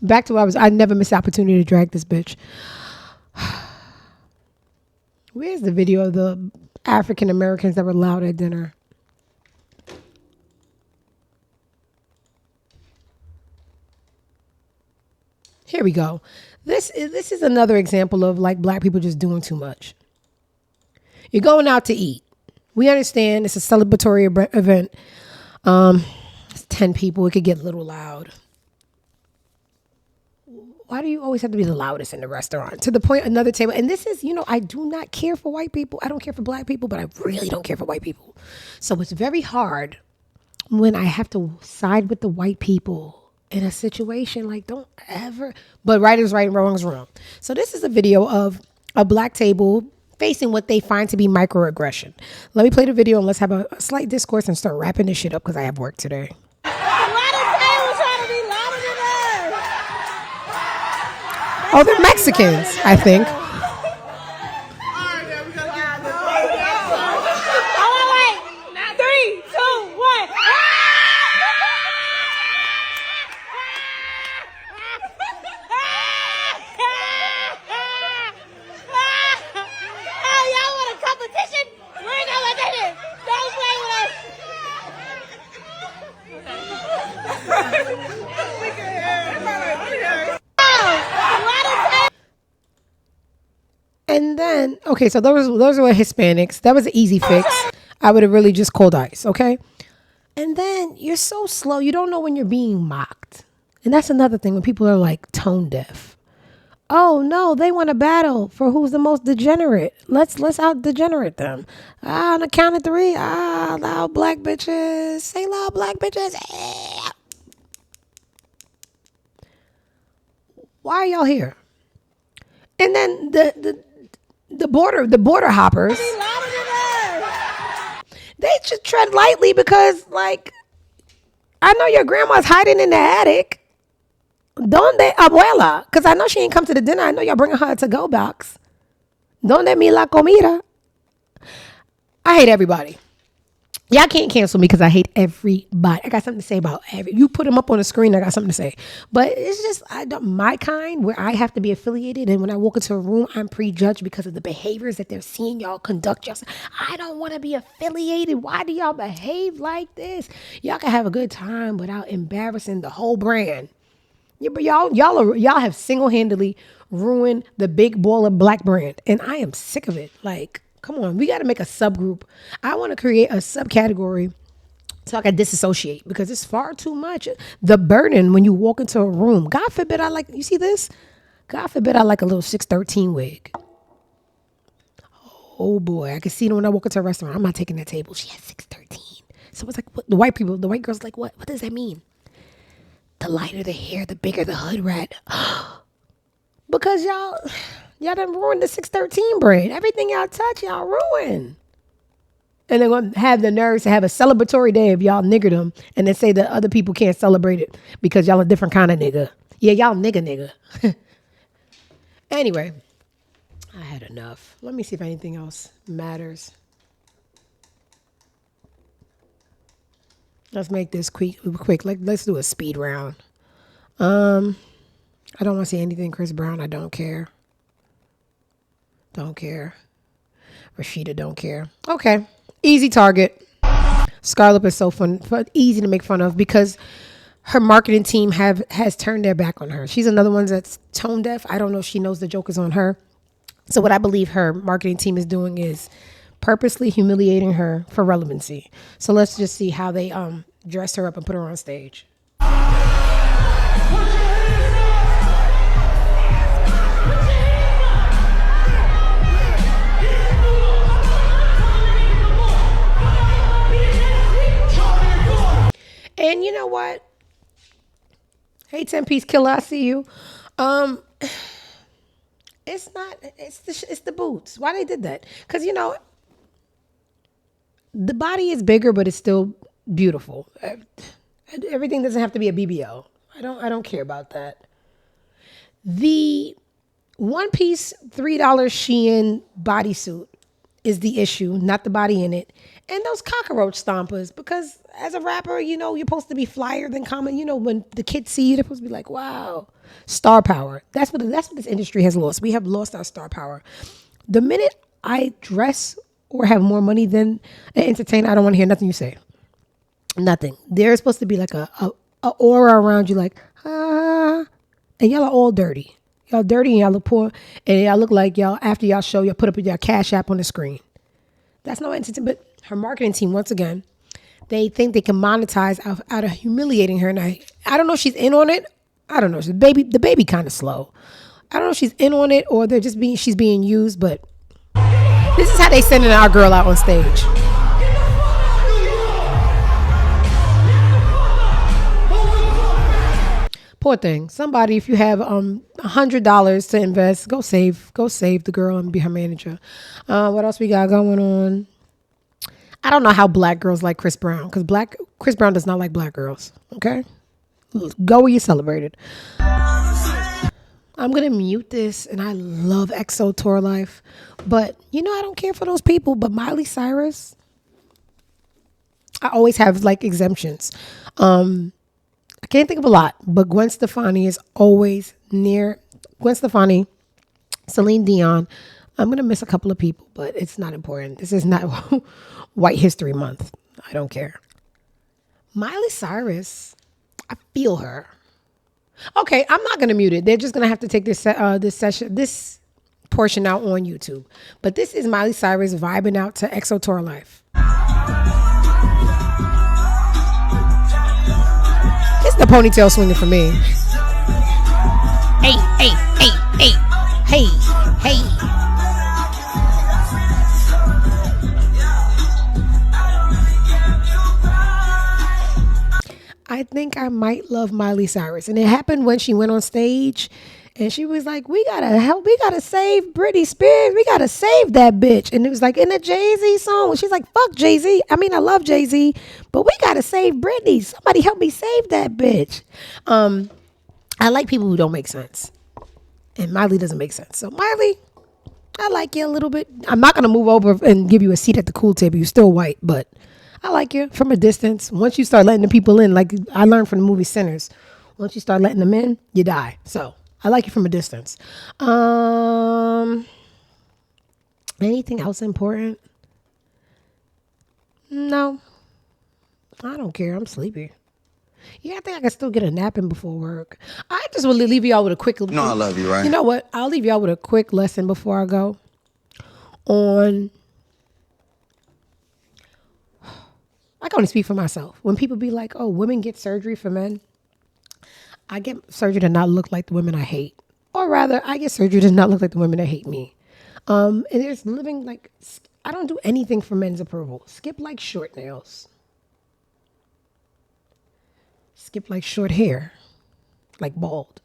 back to where I never miss the opportunity to drag this bitch. Where's the video of the African Americans that were loud at dinner? Here we go. This is another example of like black people just doing too much. You're going out to eat. We understand it's a celebratory event. It's 10 people. It could get a little loud. Why do you always have to be the loudest in the restaurant? To the point, another table. And this is, I do not care for white people. I don't care for black people, but I really don't care for white people. So it's very hard when I have to side with the white people in a situation. Like, don't ever. But right is right and wrong is wrong. So this is a video of a black table facing what they find to be microaggression. Let me play the video and let's have a slight discourse and start wrapping this shit up because I have work today. Oh, they're Mexicans, I think. And then, okay, so those were Hispanics. That was an easy fix. I would have really just called ICE, okay? And then you're so slow. You don't know when you're being mocked. And that's another thing when people are like tone deaf. Oh, no, they want to battle for who's the most degenerate. Let's out degenerate them. On the count of 3. Loud black bitches. Say loud black bitches. Why are y'all here? And then the border hoppers, they just tread lightly because, like, I know your grandma's hiding in the attic. Donde abuela? Because I know she ain't come to the dinner. I know y'all bringing her a to-go box. Donde mi la comida? I hate everybody. Y'all can't cancel me because I hate everybody. I got something to say about you put them up on the screen, I got something to say. But it's just my kind where I have to be affiliated, and when I walk into a room, I'm prejudged because of the behaviors that they're seeing y'all conduct yourself. I don't want to be affiliated. Why do y'all behave like this? Y'all can have a good time without embarrassing the whole brand. Yeah, but y'all have single-handedly ruined the big baller black brand, and I am sick of it. Like, come on, we got to make a subgroup. I want to create a subcategory so I can disassociate because it's far too much. The burden when you walk into a room. God forbid you see this? God forbid I like a little 613 wig. Oh boy, I can see it when I walk into a restaurant. I'm not taking that table. She has 613. Someone's like, what? The white girls like, what? What does that mean? The lighter the hair, the bigger the hood rat. Because y'all done ruined the 613 brand. Everything y'all touch, y'all ruin. And they're going to have the nerves to have a celebratory day if y'all nigger them and then say that other people can't celebrate it because y'all a different kind of nigga. Yeah, y'all nigga. Anyway, I had enough. Let me see if anything else matters. Let's make this quick. Let's do a speed round. I don't want to see anything Chris Brown. I don't care. Don't care. Rashida don't care. Okay. Easy target. Scarlett is so easy to make fun of because her marketing team has turned their back on her. She's another one that's tone deaf. I don't know if she knows the joke is on her. So what I believe her marketing team is doing is purposely humiliating her for relevancy. So let's just see how they dress her up and put her on stage. And you know what? Hey, 10-piece killer, I see you. It's the boots. Why they did that? Because, the body is bigger, but it's still beautiful. Everything doesn't have to be a BBL. I don't care about that. The one-piece $3 Shein bodysuit is the issue, not the body in it. And those cockroach stompers, because as a rapper, you're supposed to be flyer than common. When the kids see you, they're supposed to be like, wow, star power. That's what this industry has lost. We have lost our star power. The minute I dress or have more money than an entertainer, I don't want to hear nothing you say. Nothing. There's supposed to be like a aura around you, like, ah, and y'all are all dirty. Y'all dirty and y'all look poor, and y'all look like y'all, after y'all show, y'all put up your Cash App on the screen. That's no entertainment. But her marketing team, once again, they think they can monetize out of humiliating her. And I don't know if she's in on it. I don't know. The baby kind of slow. I don't know if she's in on it or she's being used, but this is how they sending our girl out on stage. Poor thing. Somebody, if you have $100 to invest, go save the girl and be her manager. What else we got going on? I don't know how black girls like Chris Brown, because Chris Brown does not like black girls. Okay, go where you celebrated. I'm gonna mute this, and I love EXO Tour Life, but I don't care for those people. But Miley Cyrus, I always have exemptions. I can't think of a lot, but Gwen Stefani is always near. Gwen Stefani, Celine Dion. I'm going to miss a couple of people, but it's not important. This is not White History Month. I don't care. Miley Cyrus, I feel her. Okay, I'm not going to mute it. They're just going to have to take this portion out on YouTube. But this is Miley Cyrus vibing out to EXO Tour Life. It's the ponytail swinging for me. Hey, hey, hey, hey, hey, hey. I think I might love Miley Cyrus. And it happened when she went on stage and she was like, we gotta save Britney Spears. We gotta save that bitch. And it was like in a Jay-Z song. She's like, fuck Jay-Z. I mean, I love Jay-Z, but we gotta save Britney. Somebody help me save that bitch. I I like people who don't make sense. And Miley doesn't make sense. So Miley, I like you a little bit. I'm not going to move over and give you a seat at the cool table. You're still white, but I like you from a distance. Once you start letting the people in, like I learned from the movie Sinners, once you start letting them in, you die. So I like you from a distance. Anything else important? No. I don't care. I'm sleepy. Yeah, I think I can still get a nap in before work. I just want to leave y'all with a quick... You know I love you, right? You know what? I'll leave y'all with a quick lesson before I go on... I can only speak for myself. When people be like, oh, women get surgery for men, I get surgery to not look like the women I hate. Or rather, I get surgery to not look like the women that hate me. And there's living like... I don't do anything for men's approval. Skip like short nails. Skip like short hair, like bald.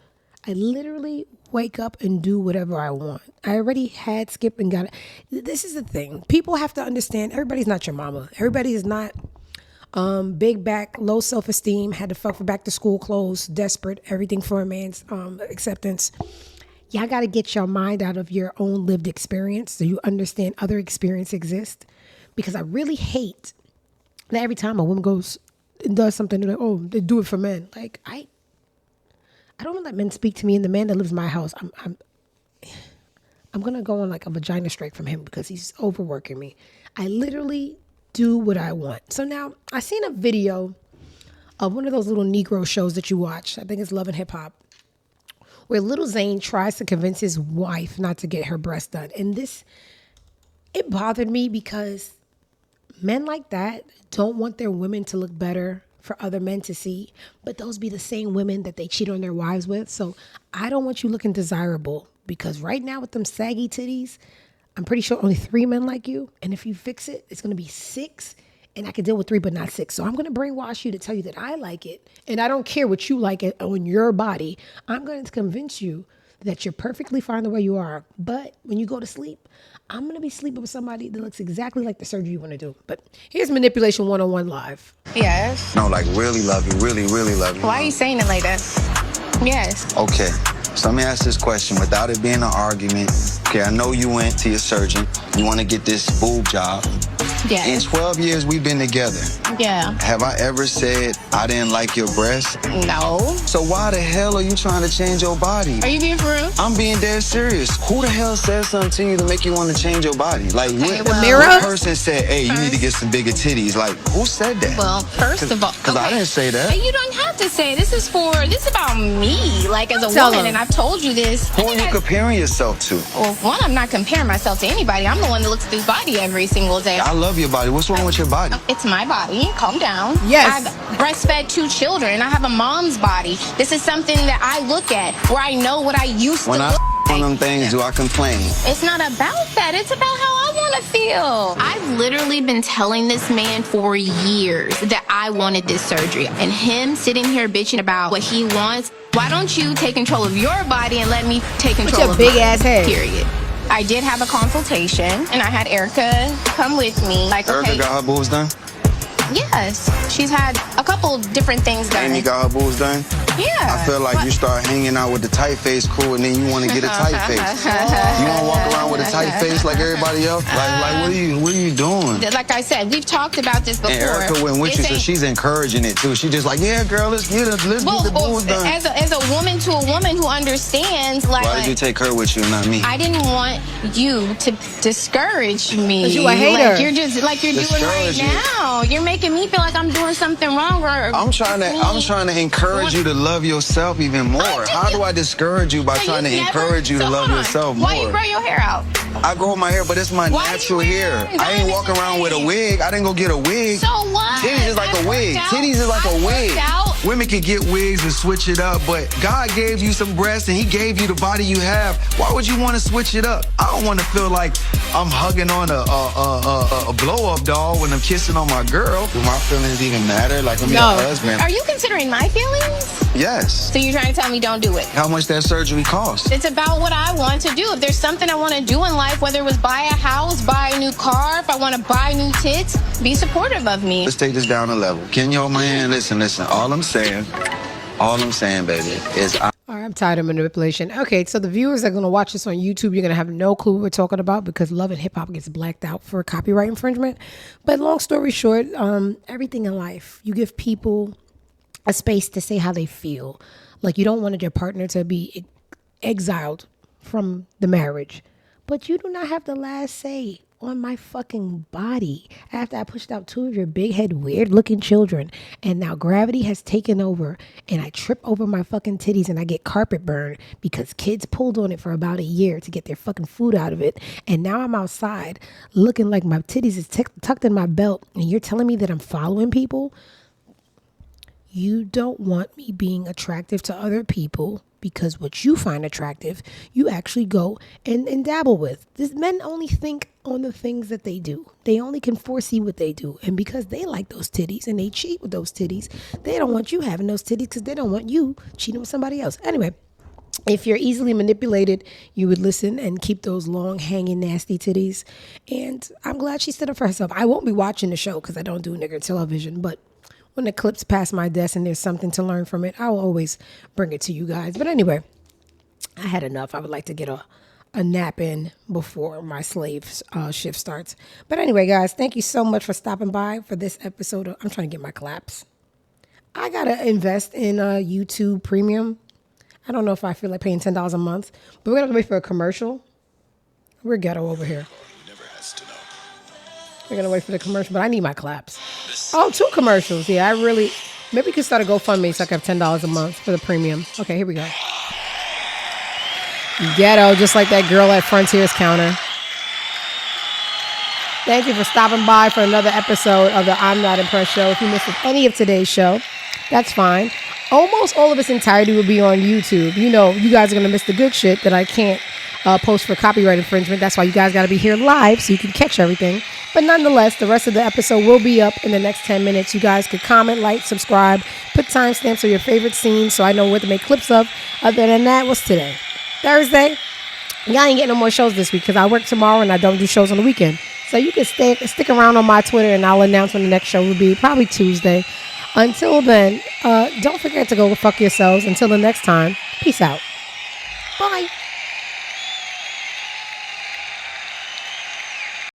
I literally wake up and do whatever I want. I already had Skip and got it. This is the thing. People have to understand everybody's not your mama. Everybody is not big back, low self-esteem, had to fuck for back to school clothes, desperate, everything for a man's acceptance. Y'all got to get your mind out of your own lived experience so you understand other experiences exist. Because I really hate that every time a woman goes and does something, they're like, oh, they do it for men. Like, I don't let men speak to me, and the man that lives in my house, I'm going to go on like a vagina strike from him because he's overworking me. I literally do what I want. So now I seen a video of one of those little Negro shows that you watch. I think it's Love and Hip Hop, where Little Zane tries to convince his wife not to get her breast done. And this, it bothered me because men like that don't want their women to look better for other men to see, but those be the same women that they cheat on their wives with. So I don't want you looking desirable because right now with them saggy titties, I'm pretty sure only 3 men like you. And if you fix it, it's going to be 6. And I can deal with 3, but not 6. So I'm going to brainwash you to tell you that I like it. And I don't care what you like on your body. I'm going to convince you that you're perfectly fine the way you are. But when you go to sleep, I'm going to be sleeping with somebody that looks exactly like the surgery you want to do. But here's Manipulation 101 live. Yes. No, like really love you, really, really love you. Why are you saying it like that? Yes. Okay, so let me ask this question without it being an argument. Okay, I know you went to your surgeon. You want to get this boob job. Yeah. In 12 years we've been together. Yeah. Have I ever said I didn't like your breasts? No. So why the hell are you trying to change your body? Are you being for real? I'm being dead serious. Who the hell said something to you to make you want to change your body? Like, Okay, what person said, hey, you need to get some bigger titties? Like, who said that? Well, first of all, because I didn't say that. You don't have to say it. This is about me, like as a Tell woman, them. and I've told you this. Who are you comparing yourself to? Well, one, I'm not comparing myself to anybody. I'm the one that looks at this body every single day. I love your body. What's wrong with your body? It's my body. Calm down. Yes. I've breastfed 2 children. I have a mom's body. This is something that I look at where I know what I used to When I look on them things, do I complain? It's not about that. It's about how I want to feel. I've literally been telling this man for years that I wanted this surgery. And him sitting here bitching about what he wants. Why don't you take control of your body and let me take control your of big mine, ass head. period. I did have a consultation, and I had Erica come with me. Like, Erica okay, got her boobs done? yes, she's had a couple different things done. Amy got her boobs done? Yeah. I feel like you start hanging out with the tight face crew and then you want to get a tight face. You want to walk around with a tight face like everybody else? Like what are you doing? Like I said, we've talked about this before. And Erica went with you, so she's encouraging it too. She's just like, yeah, girl, let's get the boobs done. As a woman to a woman who understands, like, why did you take her with you, not me? I didn't want you to discourage me. 'Cause you a hater. Like you're just like you're doing right now. You're making me feel like I'm doing something wrong. Or I'm trying to encourage you to love yourself even more. How do I discourage you by trying to encourage you to love yourself more? Why you grow your hair out? I grow my hair, but it's my natural hair. I ain't walking around with a wig. I didn't go get a wig. So what? Titties is like a wig. Titties is like a wig. Women can get wigs and switch it up, but God gave you some breasts and he gave you the body you have. Why would you want to switch it up? I don't want to feel like I'm hugging on a blow-up doll when I'm kissing on my girl. Do my feelings even matter? Like, I'm your husband. Are you considering my feelings? Yes. So you're trying to tell me don't do it? How much that surgery cost? It's about what I want to do. If there's something I want to do in life, whether it was buy a house, buy a new car, if I want to buy new tits, be supportive of me. Let's take this down a level. Can you hold my hand? Listen. All I'm saying, baby, is All I'm tired of manipulation. Okay, so the viewers that are going to watch this on YouTube, you're going to have no clue what we're talking about because Love and Hip Hop gets blacked out for copyright infringement. But long story short, everything in life, you give people a space to say how they feel. Like you don't want your partner to be exiled from the marriage. But you do not have the last say on my fucking body after I pushed out 2 of your big head, weird looking children. And now gravity has taken over and I trip over my fucking titties and I get carpet burn because kids pulled on it for about a year to get their fucking food out of it. And now I'm outside looking like my titties is tucked in my belt. And you're telling me that I'm following people? You don't want me being attractive to other people because what you find attractive, you actually go and dabble with. These men only think on the things that they do. They only can foresee what they do. And because they like those titties and they cheat with those titties, they don't want you having those titties because they don't want you cheating with somebody else. Anyway, if you're easily manipulated, you would listen and keep those long, hanging, nasty titties. And I'm glad she stood up for herself. I won't be watching the show because I don't do nigger television, but when the clips pass my desk and there's something to learn from it, I will always bring it to you guys. But anyway, I had enough. I would like to get a nap in before my slave shift starts. But anyway, guys, thank you so much for stopping by for this episode. I'm trying to get my claps. I got to invest in YouTube Premium. I don't know if I feel like paying $10 a month, but we're going to wait for a commercial. We're ghetto over here. We're going to wait for the commercial, but I need my claps. Oh, 2 commercials. Yeah, maybe we could start a GoFundMe so I can have $10 a month for the premium. Okay, here we go. Ghetto, just like that girl at Frontier's counter. Thank you for stopping by for another episode of the I'm Not Impressed show. If you missed any of today's show, that's fine. Almost all of its entirety will be on YouTube. You know, you guys are going to miss the good shit that I can't post for copyright infringement. That's why you guys got to be here live so you can catch everything. But nonetheless, the rest of the episode will be up in the next 10 minutes. You guys could comment, like, subscribe, put timestamps of your favorite scenes so I know what to make clips of. Other than that, what's today? Thursday? Y'all ain't getting no more shows this week because I work tomorrow and I don't do shows on the weekend. So you can stick around on my Twitter and I'll announce when the next show will be, probably Tuesday. Until then, don't forget to go fuck yourselves. Until the next time, peace out. Bye.